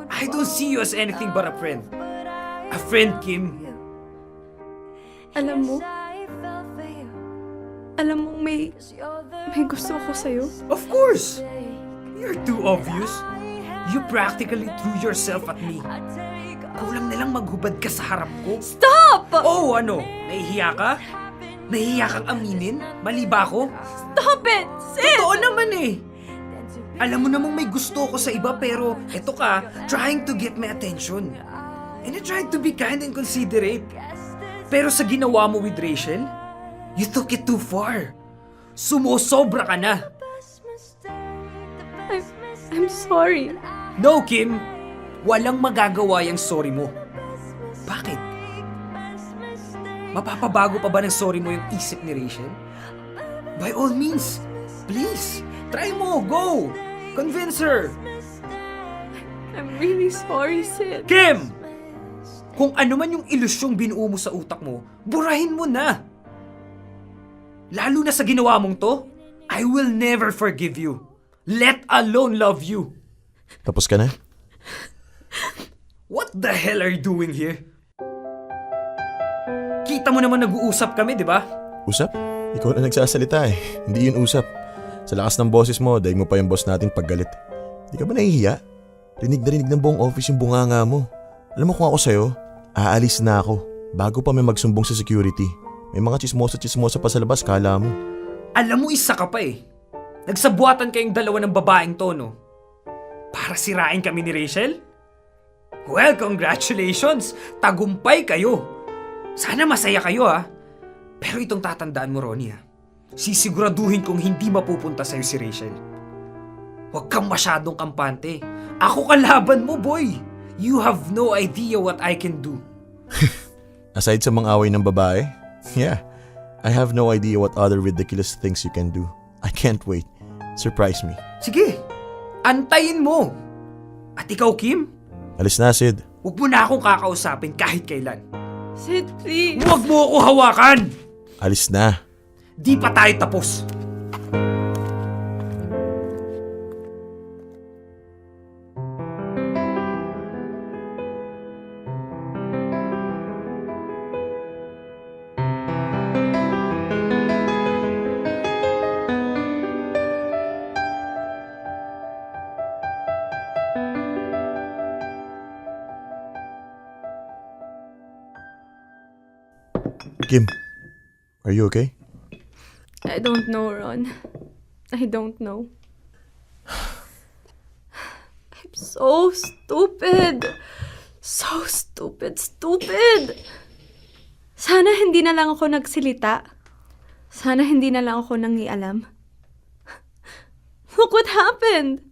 I don't see you as anything but a friend. A friend, Kim. Alam mo may gusto ako sa'yo. Of course! You're too obvious. You practically threw yourself at me. Kulang na lang maghubad ka sa harap ko. Stop! Oh, ano? Nahihiya ka? Nahihiya kang aminin? Mali ba ako? Stop it! Sid! Totoo naman eh. Alam mo namang may gusto ko sa iba pero eto ka, trying to get my attention. And I tried to be kind and considerate. Pero sa ginawa mo with Rachel, you took it too far. Sumosobra ka na. I'm sorry. No, Kim. Walang magagawa yung sorry mo. Bakit? Mapapabago pa ba ng sorry mo yung isip ni Rachel? By all means, please, try mo, go! Convince her! I'm really sorry, Sid. Kim! Kung ano man yung ilusyong binuo mo sa utak mo, burahin mo na! Lalo na sa ginawa mong to, I will never forgive you. Let alone love you. Tapos ka na? What the hell are you doing here? Kita mo naman nag-uusap kami, di ba? Usap? Ikaw na nagsasalita eh. Hindi yun usap. Sa lakas ng boses mo, dahil mo pa yung boss natin paggalit. Di ka ba nahihiya? Rinig na rinig ng buong office yung bunganga mo. Alam mo kung ako sa'yo, aalis na ako bago pa may magsumbong sa security. May mga chismosa pa sa labas, kala mo. Alam mo, isa ka pa eh. Nagsabuatan kayong dalawa ng babaeng to, no? Para sirain kami ni Rachel? Well, congratulations! Tagumpay kayo! Sana masaya kayo, ha? Pero itong tatandaan mo, Ronnie, ha? Sisiguraduhin kong hindi mapupunta sa'yo si Rachel. Huwag kang masyadong kampante. Ako kalaban mo, boy! You have no idea what I can do. Aside sa mga away ng babae, yeah, I have no idea what other ridiculous things you can do. I can't wait. Surprise me. Sige, antayin mo! At ikaw, Kim? Alis na, Sid. Huwag mo na akong kakausapin kahit kailan. Sid, please. Huwag mo ako hawakan! Alis na. Di pa tayo tapos. Kim, are you okay? I don't know, Ron. I don't know. I'm so stupid. So stupid. Sana hindi na lang ako nagsilita. Sana hindi na lang ako nangialam. Look what happened.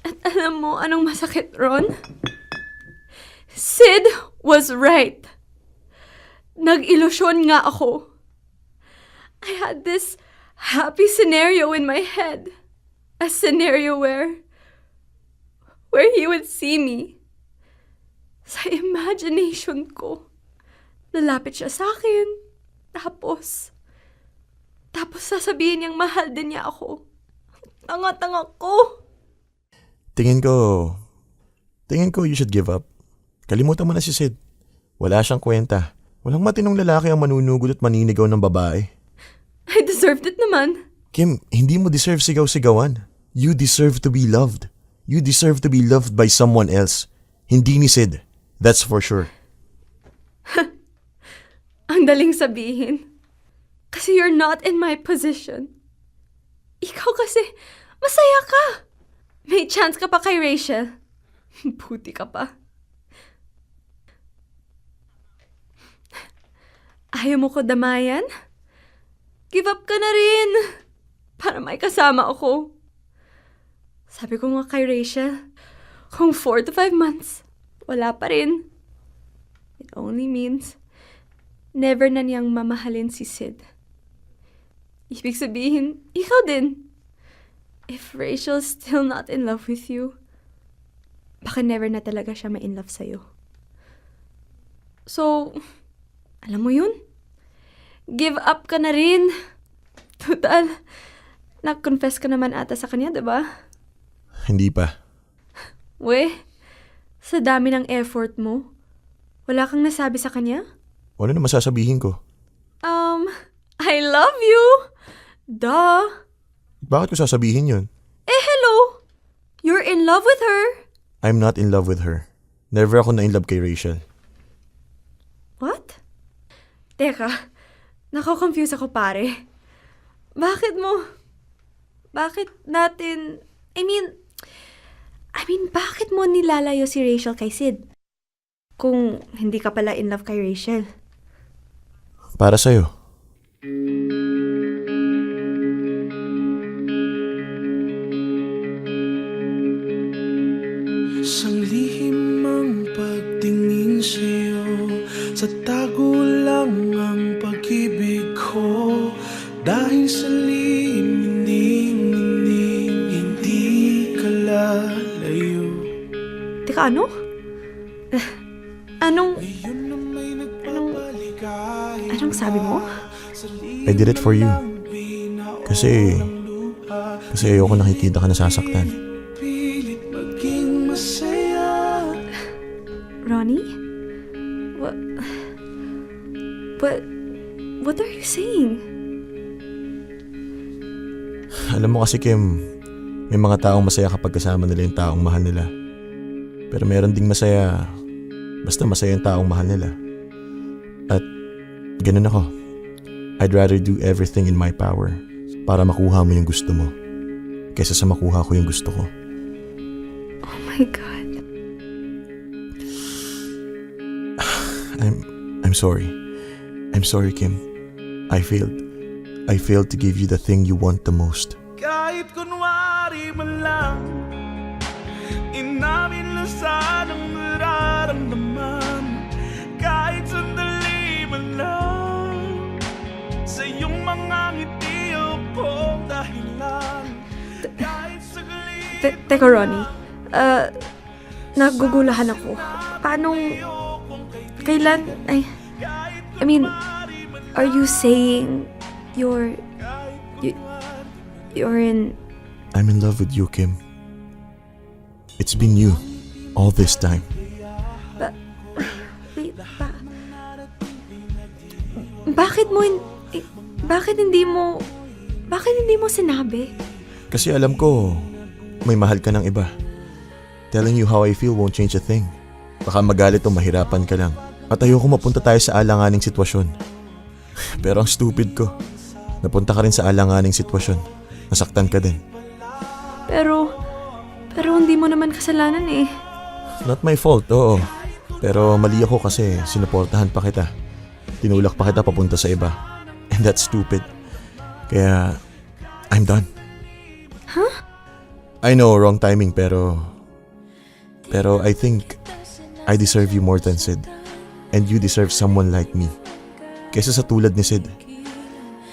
At alam mo anong masakit, Ron? Sid was right. Nag-ilusyon nga ako. I had this happy scenario in my head. A scenario where he would see me. Sa imagination ko, lalapit siya sa akin. Tapos sasabihin niyang mahal din niya ako. Tanga-tanga ko. Tingin ko you should give up. Kalimutan mo na si Sid. Wala siyang kwenta. Walang matinong lalaki ang manunugod at maninigaw ng babae. I deserved it naman. Kim, hindi mo deserve sigaw-sigawan. You deserve to be loved. You deserve to be loved by someone else. Hindi ni Sid. That's for sure. Ang daling sabihin. Kasi you're not in my position. Ikaw kasi, masaya ka. May chance ka pa kay Rachel. Buti ka pa. Ayaw mo ko damayan? Give up ka na rin. Para may kasama ako. Sabi ko nga kay Rachel, kung 4 to 5 months, wala pa rin. It only means, never na niyang mamahalin si Sid. Ibig sabihin, ikaw din. If Rachel's still not in love with you, baka never na talaga siya ma-in love sa'yo. So, alam mo yun? Give up ka na rin. Total, nag-confess ka naman ata sa kanya, diba? Hindi pa. We, sa dami ng effort mo, wala kang nasabi sa kanya? Ano na masasabihin ko? I love you! Duh! Bakit ko sasabihin yun? Hello! You're in love with her! I'm not in love with her. Never ako na in love kay Rachel. What? Teka, nako-confuse ako pare. Bakit natin, I mean, bakit mo nilalayo si Rachel kay Sid? Kung hindi ka pala in love kay Rachel. Para sa'yo. Isang lihim ang pagtingin sa'yo, sa tago lang ang pag-ibig ko. Dahil sa lihim, hindi ka lalayo. Teka, ano? Anong sabi mo? I did it for you. Kasi ayoko nakikita ka nasasaktan. Ronnie? What are you saying? Alam mo kasi, Kim, May mga taong masaya kapag kasama nila yung taong mahal nila. Pero meron ding masaya basta masaya yung taong mahal nila. At ganun ako. I'd rather do everything in my power para makuha mo yung gusto mo kaysa sa makuha ko yung gusto ko. Oh my God. I'm sorry. I'm sorry, Kim. I failed. I failed to give you the thing you want the most. Kahit kunwari man lang, inamin lang sanang nararamdaman. Kahit sandali man lang, sa iyong mga ngiti ako dahilan. Kahit saglit Teka, Ronnie. Nagugulahan ako. Kailan, I mean, are you saying you're in... I'm in love with you, Kim. It's been you all this time. Wait, bakit hindi mo sinabi? Kasi alam ko, may mahal ka ng iba. Telling you how I feel won't change a thing. Baka magalit o mahirapan ka lang. At ayoko mapunta tayo sa alanganing sitwasyon. Pero ang stupid ko, napunta ka rin sa alanganing sitwasyon. Nasaktan ka din. Pero hindi mo naman kasalanan eh. Not my fault, oo. Pero mali ako kasi sinuportahan pa kita. Tinulak pa kita papunta sa iba. And that's stupid. Kaya, I'm done. Huh? I know, wrong timing pero I think I deserve you more than Sid. And you deserve someone like me. Kaysa sa tulad ni Sid.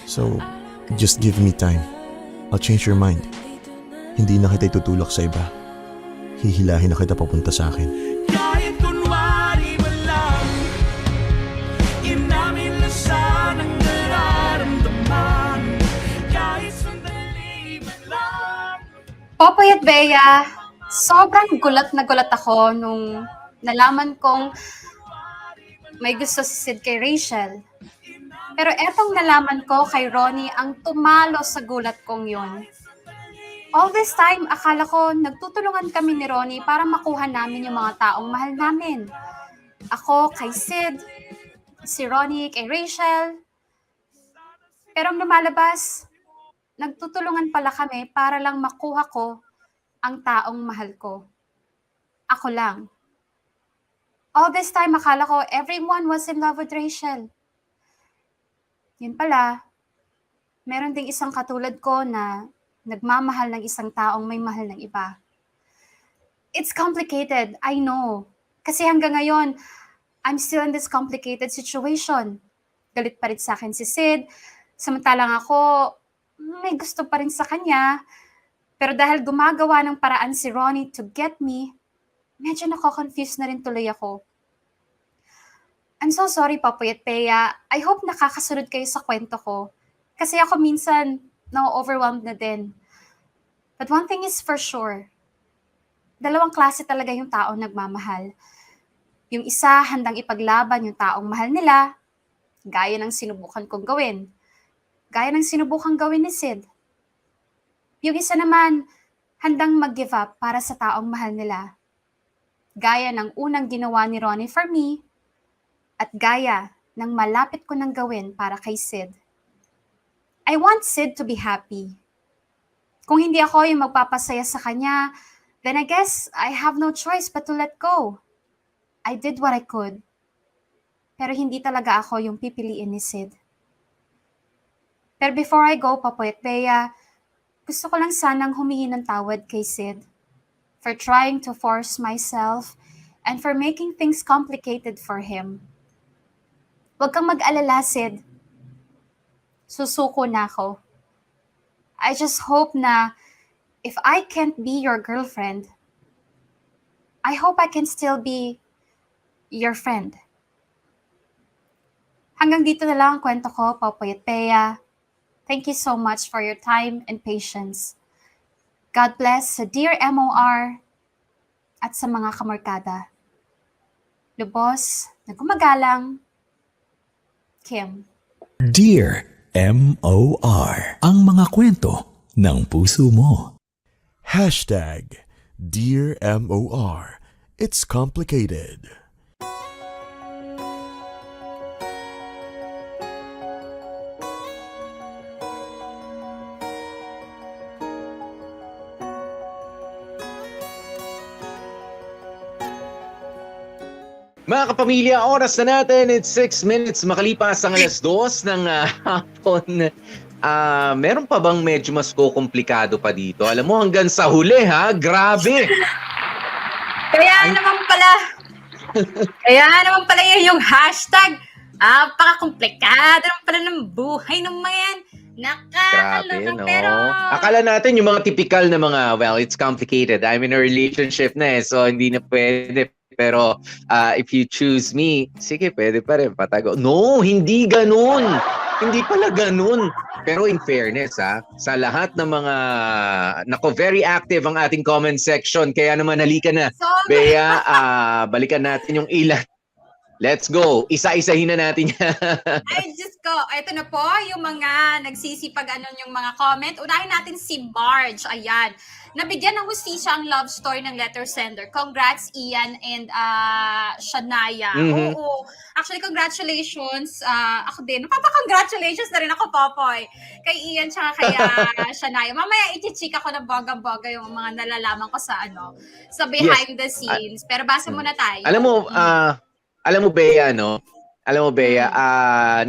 So, just give me time. I'll change your mind. Hindi na kita itutulak sa iba. Hihilahin na kita papunta sa akin. kahit kunwari man lang, inamin lang sanang nararamdaman. Kahit sandali man lang. Popoy at Bea, sobrang gulat na gulat ako nung nalaman kong may gusto si Sid kay Rachel. Pero etong nalaman ko kay Ronnie ang tumalo sa gulat kong yun. All this time, akala ko nagtutulungan kami ni Ronnie para makuha namin yung mga taong mahal namin. Ako kay Sid, si Ronnie kay Rachel. Pero ang lumalabas, nagtutulungan pala kami para lang makuha ko ang taong mahal ko. Ako lang. All this time, akala ko everyone was in love with Rachel. Yun pala, meron ding isang katulad ko na nagmamahal ng isang taong may mahal ng iba. It's complicated, I know. Kasi hanggang ngayon, I'm still in this complicated situation. Galit pa rin sa akin si Sid. Samantalang ako, may gusto pa rin sa kanya. Pero dahil gumagawa ng paraan si Ronnie to get me, medyo nako-confuse na rin tuloy ako. I'm so sorry, Popoy at Bea. I hope nakakasunod kayo sa kwento ko. Kasi ako minsan, na-overwhelmed na din. But one thing is for sure, dalawang klase talaga yung taong nagmamahal. Yung isa, handang ipaglaban yung taong mahal nila, gaya ng sinubukan kong gawin. Gaya ng sinubukan gawin ni Sid. Yung isa naman, handang mag-give up para sa taong mahal nila. Gaya ng unang ginawa ni Ronnie for me, at gaya ng malapit ko nang gawin para kay Sid. I want Sid to be happy. Kung hindi ako yung magpapasaya sa kanya, then I guess I have no choice but to let go. I did what I could. Pero hindi talaga ako yung pipiliin ni Sid. Pero before I go, Popoy at Bea, gusto ko lang sanang humingi ng tawad kay Sid for trying to force myself and for making things complicated for him. Huwag kang mag-alala, Sid. Susuko na ako. I just hope na if I can't be your girlfriend, I hope I can still be your friend. Hanggang dito na lang ang kwento ko, Popoy at Bea. Thank you so much for your time and patience. God bless sa Dear MOR at sa mga kamarkada. Lubos na gumagalang, Kim. Dear M.O.R. Ang mga kwento ng puso mo. Hashtag Dear MOR. It's complicated. Mga kapamilya, oras na natin. It's 6 minutes makalipas ang alas 2 ng hapon. Meron pa bang medyo mas komplikado pa dito? Alam mo, hanggang sa huli ha, grabe. Kaya naman pala yung hashtag. Napaka-komplikado naman pala ng buhay ng mga yan. Grabe, Nakakaloka, no? pero... Akala natin yung mga typical na mga, well, it's complicated. I'm in a relationship na so hindi na pwede. Pero if you choose me, sige, pwede pa rin, patago. No, hindi ganun. Hindi pala ganun. Pero in fairness, sa lahat ng mga, very active ang ating comment section. Kaya naman, halika na. Bea, balikan natin yung ilan. Let's go. Isa-isahin na natin yan. Ay, Diyos ko. Ito na po, yung mga nagsisipag yung mga comment. Unahin natin si Marge. Ayan. Nabigyan ng hustisya ang love story ng letter sender. Congrats, Ian and Shania. Mhm. Oo. Actually, congratulations. Ako din. Congratulations na rin ako, Popoy. Kay Ian tsaka kay Shania. Mamaya i-check ako ng bongga-bongga yung mga nalalaman ko sa sa behind the scenes. Pero basa muna tayo. Alam mo, Bea,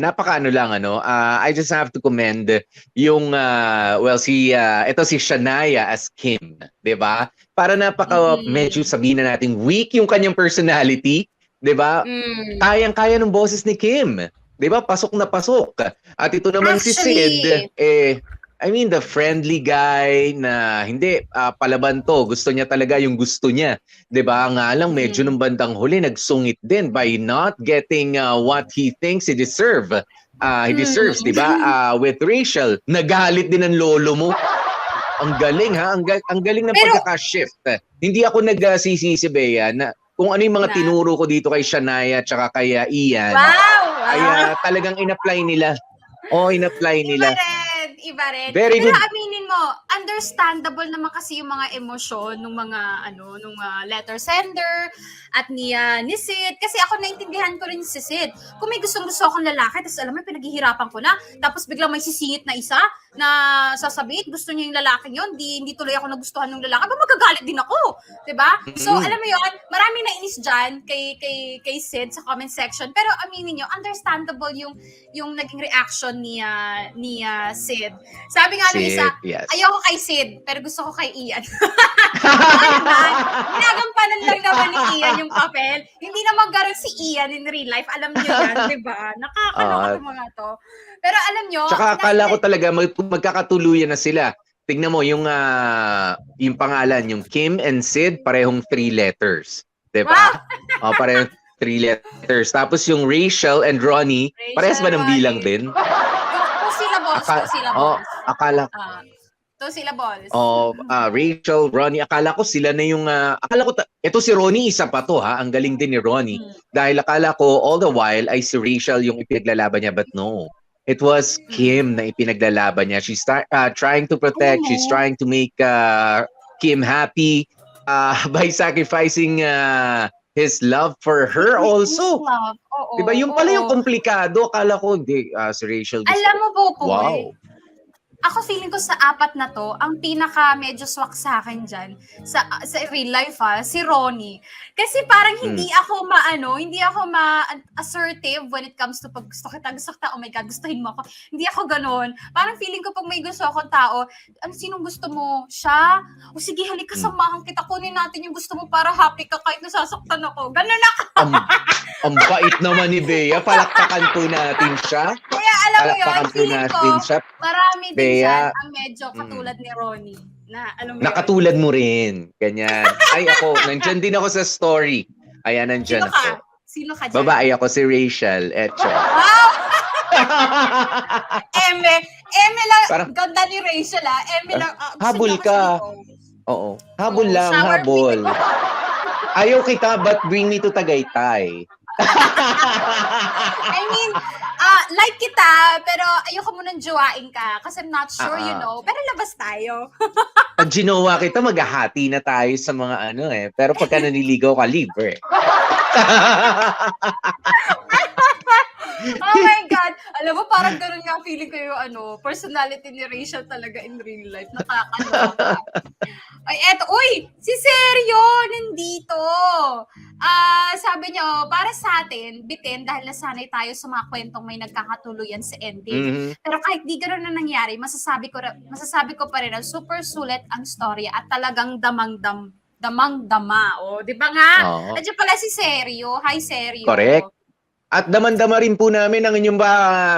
napaka lang, I just have to commend yung, ito si Shania as Kim, di ba? Para medyo sabihin na natin, weak yung kanyang personality, di ba? Kayang-kaya ng boses ni Kim, di ba? Pasok na pasok. At ito naman si Sid, the friendly guy na hindi, palaban to. Gusto niya talaga yung gusto niya. 'Di ba? Nga lang, medyo nung bandang huli, nagsungit din by not getting what he thinks he deserves, 'di ba? With Rachel, nagalit din ang lolo mo. Ang galing, ha? Ang galing ng pagkaka-shift. Hindi ako nagsisisi, Bea, na kung ano yung mga tinuro ko dito kay Shania at kay Ian. Ay talagang in-apply nila. In-apply nila. Iba rin. Very Pero good. aminin mo, understandable naman kasi yung mga emosyon ng mga nung letter sender at ni Sid. Kasi ako naintindihan ko rin si Sid. Kung may gustong-gusto akong lalaki, tapos alam mo, pinaghihirapan ko na, tapos biglang may sisingit na isa na sasabihin, gusto niya yung lalaking yun, hindi tuloy ako nagustuhan ng lalaki, ba magagalit din ako, 'di ba? So alam mo yun, maraming nainis dyan kay Sid sa comment section, pero aminin nyo, understandable yung naging reaction ni Sid. Sabi nga ng Sid, isa, yes. ayoko kay Sid, pero gusto ko kay Ian. Ginagampanan lang naman ni Ian yung papel. Hindi naman garon si Ian in real life. Alam niyo yan, di ba? Nakakaloka ng mga to. Pero alam niyo, Tsaka akala ko talaga magkakatuluyan na sila. Tignan mo yung pangalan, yung Kim and Sid, parehong 3 letters. 'Di ba? Parehong 3 letters. Tapos yung Rachel and Ronnie, parehas ba ng bilang din? 2 syllables. 2 syllables. Akala 2 syllables. Rachel, Ronnie, akala ko sila na yung ito si Ronnie, isa pa to, ha. Ang galing din ni Ronnie. Dahil akala ko all the while ay si Rachel yung ipinaglalaban niya, but no. It was Kim na ipinaglalaban niya. She's trying to protect, she's trying to make Kim happy by sacrificing his love for her also. Love. Oo. Diba? Yung pala yung komplikado. Akala ko, hindi, si Rachel. Alam mo, Popoy, wow. Ako feeling ko sa 4 na to, ang pinaka medyo swak sa akin dyan, sa real life si Ronnie. Kasi parang hindi ako assertive when it comes to pag gusto kita, oh my God, gustuhin mo ako. Hindi ako ganon. Parang feeling ko pag may gusto akong tao, sinong gusto mo? Siya? O sige, halika, samahan kita, kunin natin yung gusto mo para happy ka kahit nasasaktan ako. Ganon ako. Ang bait naman ni Bea. Palakpakan po natin siya. Kaya alam mo yun, feeling ko, marami din Bea, dyan ang medyo katulad ni Ronnie. Na, alam mo nakatulad mo rin. Ganyan. Ay, ako, nandyan din ako sa story. Ayan, nandyan ako. Sino ka dyan? Babae ako, si Rachel. Echo. Wow! Eme lang, Parang, ganda ni Rachel Eme lang. habol ka. Oo. Habol lang, habol. Ayaw kita, but bring me to Tagaytay. I mean, like kita, pero ayoko mo nang jowain ka kasi I'm not sure, Ah, you ah. know. Pero labas tayo. Pag ginawa kita, maghahati na tayo sa mga ano eh. Pero pagka naniligaw ka, libre. Oh my God! Alam mo, parang ganun nga feeling ko yung personality ni Rachel talaga in real life. Nakakaloka. Ay, eto, uy! Si Sergio, nandito! Sabi niya, para sa atin, bitin, dahil nasanay tayo sa mga kwentong may nagkakatuluyan sa ending. Mhm. Pero kahit di gano'n na nangyari, masasabi ko pa rin na super sulit ang story at talagang damang-dama. O, di ba nga? Oo. Nandiyan pala si Sergio. Hi, Sergio. Correct. At daman-dama rin po namin ang inyong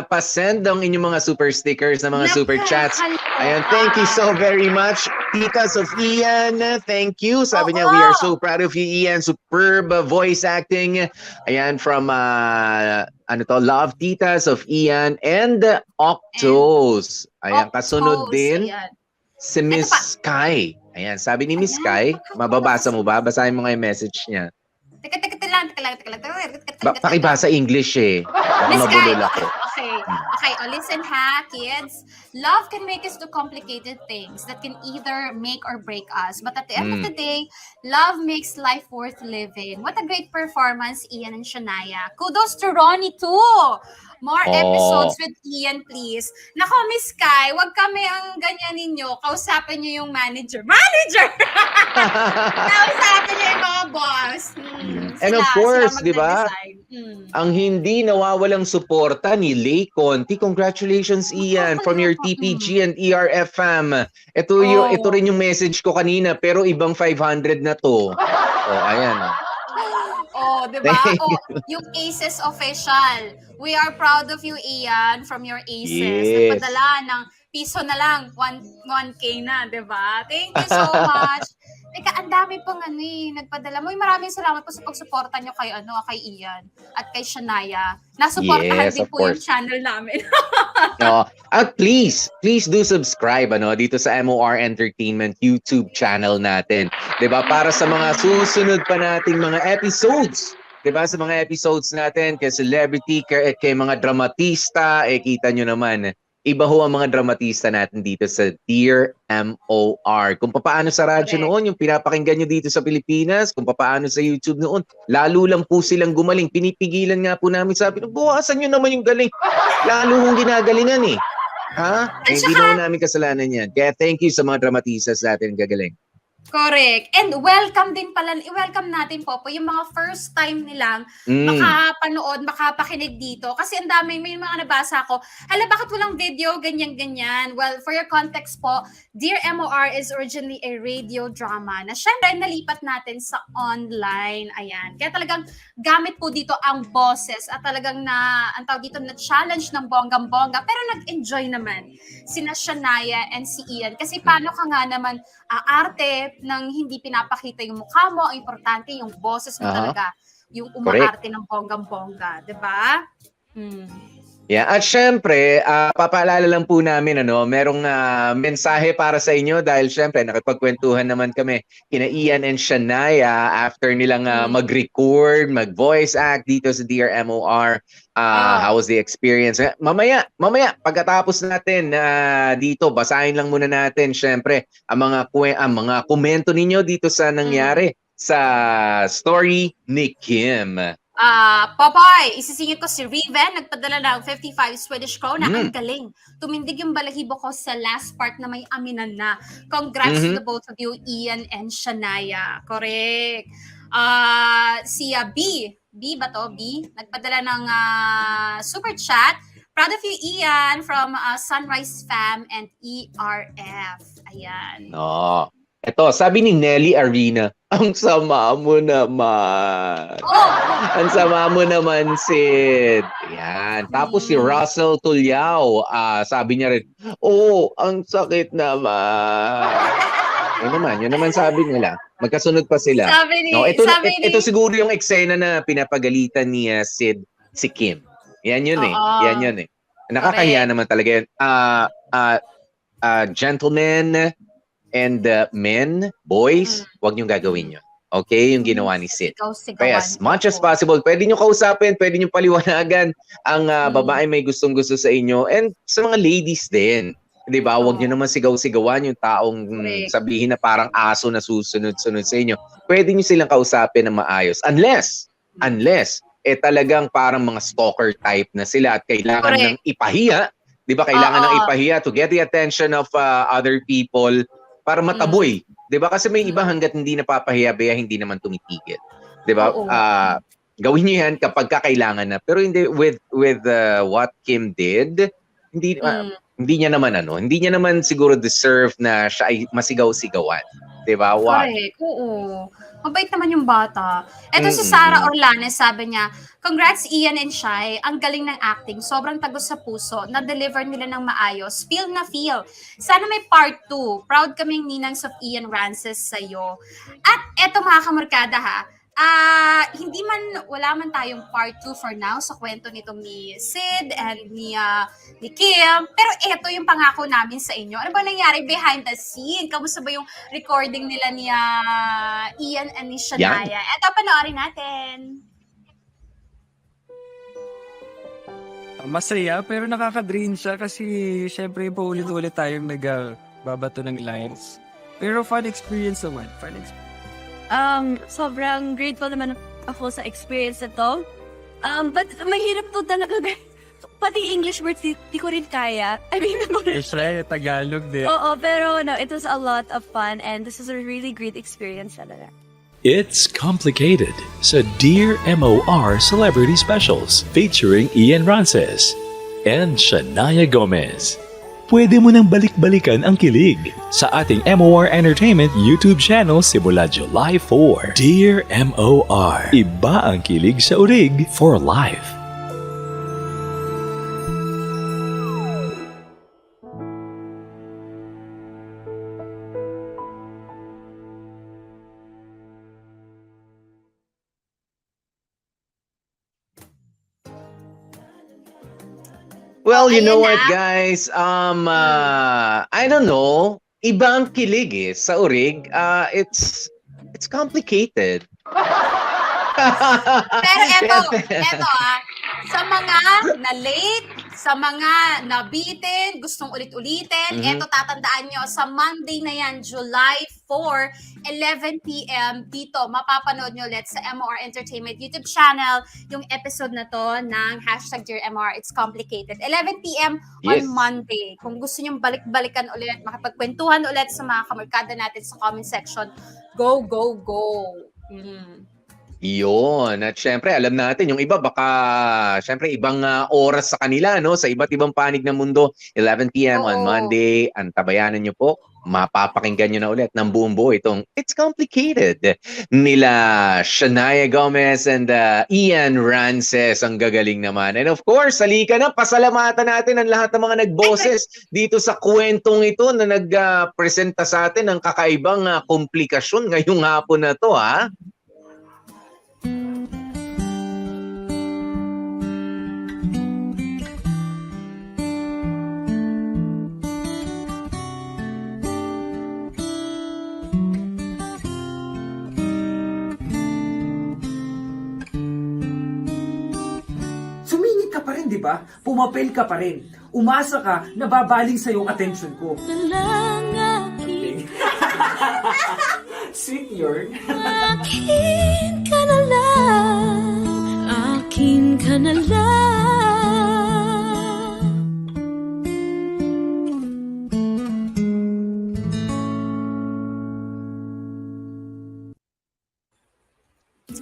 pa-send ang inyong mga super stickers na mga super chats. Ayan, thank you so very much. Titas of Ian, thank you. Sabi niya, we are so proud of you, Ian. Superb voice acting. Ayan, from, Love Titas of Ian and Octos. Ayan, kasunod din Ayan. si Miss Sky. Ayan, sabi ni Miss Sky, mababasa mo ba? Basahin mo nga yung message niya. Teka lang. Pakibasa English eh. Miss Guy, Mabulol ako. okay. Listen ha, kids. Love can make us do complicated things that can either make or break us. But at the end of the day, love makes life worth living. What a great performance, Ian and Shania. Kudos to Ronnie too. More episodes with Ian, please. Nako, Miss Sky, wag kami ang ganyan ninyo. Kausapin niyo yung manager. Manager! Kausapin niyo yung mga boss. And of course, di ba? Ang hindi nawawalang suporta ni Lay Conti. Congratulations, Ian, from your TPG and ERF fam. Ito rin yung message ko kanina, pero ibang 500 na to. Ayan. Di ba? Yung Aces official. We are proud of you, Ian, from your Aces. Yes. Nagpadala ng piso na lang, 1K na, di ba? Thank you so much. Teka, ang dami pong nagpadala mo. Maraming salamat po sa pagsuporta nyo kay Ian at kay Shania. Nasuportahan Yes, din of po yung course. channel namin. At please do subscribe dito sa MOR Entertainment YouTube channel natin. 'Di ba? Para sa mga susunod pa nating mga episodes. 'Di ba? Sa mga episodes natin kay celebrity, kay mga dramatista, kita nyo naman. Iba ho ang mga dramatista natin dito sa Dear MOR. Kung papaano sa radyo noon, yung pinapakinggan nyo dito sa Pilipinas, kung papaano sa YouTube noon, lalo lang po silang gumaling. Pinipigilan nga po namin, sabi, buwasan nyo naman yung galing. Lalo hong ginagalingan eh. Ha? Hindi naman namin kasalanan yan. Kaya thank you sa mga dramatistas natin gagaling. Correct. And welcome natin po yung mga first time nilang makapanood, makapakinig dito. Kasi ang dami, may mga nabasa ko, bakit walang video, ganyan-ganyan. Well, for your context po, Dear MOR is originally a radio drama na syempre nalipat natin sa online. Ayan. Kaya talagang gamit po dito ang boses at talagang na-challenge ng bonggang-bongga. Pero nag-enjoy naman sina Shania and si Ian. Kasi paano ka nga naman arte nang hindi pinapakita yung mukha mo, ang importante yung boses mo talaga, yung umaarte ng bonggang-bongga, 'di ba? Yeah, at syempre, papaalala lang po namin merong mensahe para sa inyo dahil syempre nakipagkwentuhan naman kami kina Ian and Shania after nilang mag-record, mag-voice act dito sa Dear MOR. How was the experience? Mamaya pagkatapos natin dito, basahin lang muna natin syempre ang mga komento ninyo dito sa nangyari sa story ni Kim. Popeye, isisingit ko si Riven, nagpadala ng 55 Swedish krona. Ang galing. Tumindig yung balahibo ko sa last part na may aminan na. Congrats to the both of you, Ian and Shania. Correct. Si B ba to? B? Nagpadala ng super chat. Proud of you, Ian, from Sunrise Fam and ERF. Ayan. Ito, sabi ni Nelly Arena, ang sama mo naman. Ang sama mo naman, Sid. Yan. Tapos si Russell Tulyao, sabi niya rin, ang sakit naman. Yun naman sabi nila. Magkasunod pa sila. Ito siguro yung eksena na pinapagalitan ni Sid, si Kim. Yan yun eh. Nakakahiya naman talaga yan. Gentlemen and men, boys, wag niyong gagawin yun. Okay, yung ginawa ni Sid. Sigaw-sigawan. Kaya as much as Oo. possible, pwede nyo kausapin, pwede nyo paliwanagan ang babae may gustong-gusto sa inyo and sa mga ladies din. 'Di ba? Huwag nyo naman sigaw-sigawan yung taong Correct. sabihin na parang aso na susunod-sunod sa inyo. Pwede nyo silang kausapin ng maayos. Unless, talagang parang mga stalker type na sila at kailangan Correct. ng ipahiya. 'Di ba? Kailangan ng Oo. ipahiya to get the attention of other people para mataboy. 'Di ba? Kasi may iba hangga't hindi napapahiya, hindi naman tumitigil. 'Di ba? Oo. Gawin niyo 'yan kapag kailangan na. Pero hindi with what Kim did, hindi niya naman siguro deserve na siya ay masigaw-sigawan. 'Di ba? Wag. Correct. Oo. Mabait naman yung bata. Eto si Sarah Orlanes, sabi niya, congrats Ian and Shai. Ang galing ng acting. Sobrang tagos sa puso. Na-deliver nila ng maayos. Feel na feel. Sana may part 2. Proud kaming ninangs of Ian Rances sa'yo. At eto mga kamarkada ha, wala man tayong part 2 for now sa kwento nitong ni Sid and ni Kim. Pero eto yung pangako namin sa inyo. Ano ba nangyari behind the scene? Kamusta ba yung recording nila ni Ian and ni Shania? Eto, panoorin natin. Masaya pero nakaka-drain siya kasi syempre paulit-ulit tayong nagbabato ng lines. Pero fun experience naman. Sobrang grateful naman ako sa experience na to. But mahirap to talaga. Pati English words, di ko rin kaya. I mean, Israel, Tagalog din. oo, pero no, it was a lot of fun and this is a really great experience talaga. It's Complicated sa Dear MOR Celebrity Specials featuring Ian Rances and Shania Gomez. Pwede mo nang balik-balikan ang kilig sa ating MOR Entertainment YouTube channel simula July 4. Dear MOR, iba ang kilig sa urig for life. Well, you Ayan know na. what, guys? I don't know. Iba ang kilig sa urig. It's complicated. Pero eto sa mga na-late, sa mga nabitin, gustong ulit-ulitin, eto tatandaan nyo, sa Monday na yan, July 4, 11 p.m. dito, mapapanood nyo ulit sa MOR Entertainment YouTube channel, yung episode na to ng #DearMOR, It's Complicated. 11 p.m. on Yes. Monday. Kung gusto nyo balik-balikan ulit, makapagkwentuhan ulit sa mga kamarkada natin sa comment section, go, go, go. Yun. At syempre, alam natin, yung iba baka, syempre, ibang oras sa kanila, no? Sa iba't ibang panig ng mundo. 11 p.m. on Oo. Monday. Antabayanan nyo po. Mapapakinggan nyo na ulit ng buong buo itong It's Complicated nila Shania Gomez and Ian Rances. Ang gagaling naman. And of course, halika na, pasalamatan natin ang lahat ng mga nagboses dito sa kwentong ito na nagpresenta sa atin ng kakaibang komplikasyon ngayong hapon na to, ha? Sumingit ka pa rin, di ba? Pumapel ka pa rin. Umasa ka na babaling sa yung attention ko. Sweet yarn. Akin ka na lang, akin ka na lang.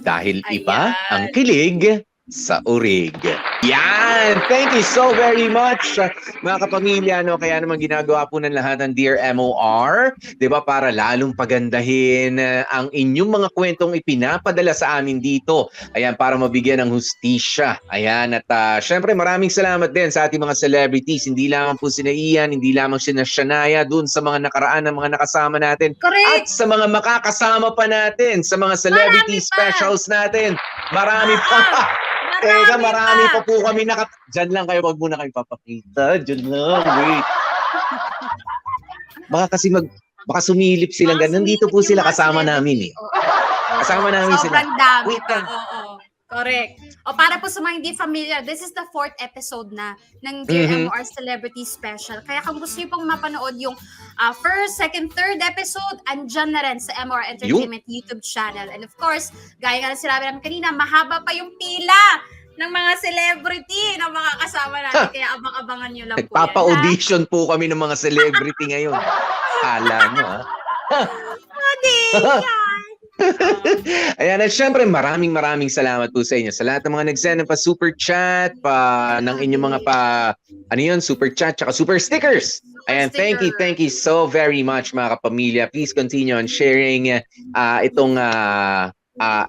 Dahil iba ang kilig sa urig. Yan! Thank you so very much, mga kapamilya. No? Kaya naman ginagawa po ng lahat ng Dear MOR, di ba, para lalong pagandahin ang inyong mga kwentong ipinapadala sa amin dito. Ayan, para mabigyan ng hustisya. Ayan, at syempre maraming salamat din sa ating mga celebrities. Hindi lamang po sina Ian, hindi lamang sina Shania, dun sa mga nakaraan ng mga nakasama natin. Correct. At sa mga makakasama pa natin, sa mga celebrity specials natin. Marami pa. Teka, marami pa po kami Diyan lang kayo, wag muna kayo papakita. Diyan lang, wait. Baka kasi baka sumilip silang ganun. Nandito po sila kasama namin eh. Kasama namin sila. Sobrang dami Wait pa. lang. Oo. Correct. O para po sa mga hindi familiar, this is the 4th episode na ng Dear MOR Celebrity Special. Kaya kung gusto niyo pong mapanood yung first, second, third episode, andyan na rin sa MOR Entertainment YouTube channel. And of course, gaya nga na sinabi namin kanina, mahaba pa yung pila ng mga celebrity na mga kasama natin. Kaya abang-abangan nyo lang po yan. Nagpapa-audition po kami ng mga celebrity ngayon. Kala nyo, ha? Ayan, at syempre maraming salamat po sa inyo. Sa lahat ng mga nag-send ng pa-super chat, ng inyong mga super chat, tsaka super stickers. Ayan, thank you so very much mga kapamilya. Please continue on sharing itong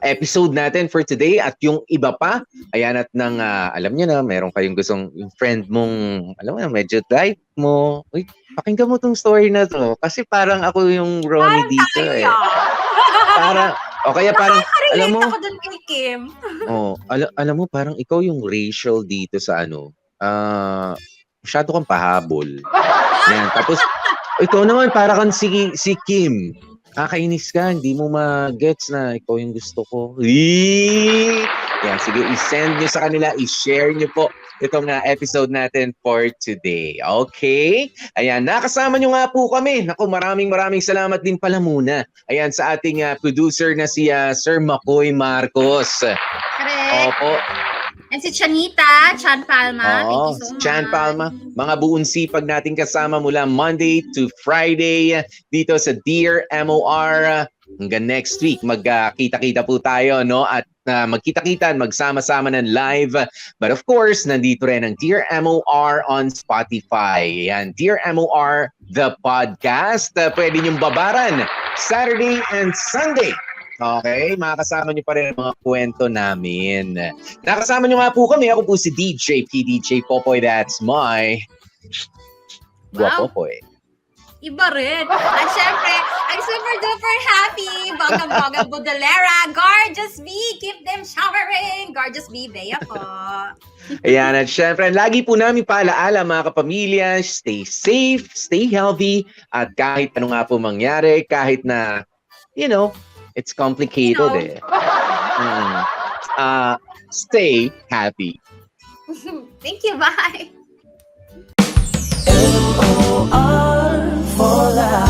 episode natin for today at yung iba pa. Ayan, at alam nyo na, meron kayong gustong yung friend mong, alam mo na, medyo type mo. Uy, pakinggan mo tong story na to. Kasi parang ako yung Ronnie dito eh. Parang, o kaya parang, alam mo, ako dun kay Kim. alam mo, parang ikaw yung Rachel dito sa masyado kang pahabol. Yan, tapos, ikaw naman, para kang si Kim. Kakainis ka, hindi mo ma-gets na ikaw yung gusto ko. Yan, sige, i-send nyo sa kanila, i-share nyo po itong episode natin for today. Okay? Ayan, nakasama nyo nga po kami. Naku, maraming salamat din pala muna. Ayan, sa ating producer na si Sir Makoy Marcos. Correct. Opo. And si Chanita, Chan Palma. Thank you so much. Chan Palma. Mga buong sipag natin kasama mula Monday to Friday dito sa Dear MOR. Hanggang next week, magkita-kita po tayo, no? At magkita-kita, magsama-sama ng live. But of course, nandito rin ang Dear MOR on Spotify. Yan, Dear MOR, the podcast. Pwede niyong babaran Saturday and Sunday. Okay, makakasama niyo pa rin ang mga kwento namin. Nakasama niyo nga po kami. Ako po si DJ PDJ Popoy. That's my Guapopoy. Iba rin. At syempre, I'm super duper happy. Bongga Budalera. Gorgeous B. Keep them showering. Gorgeous B. Bea po. Ayan, at syempre, lagi po namin paalaala mga kapamilya, stay safe, stay healthy, at kahit ano nga po mangyari, kahit na, it's complicated eh. Stay happy. Thank you. Bye. MOR for life.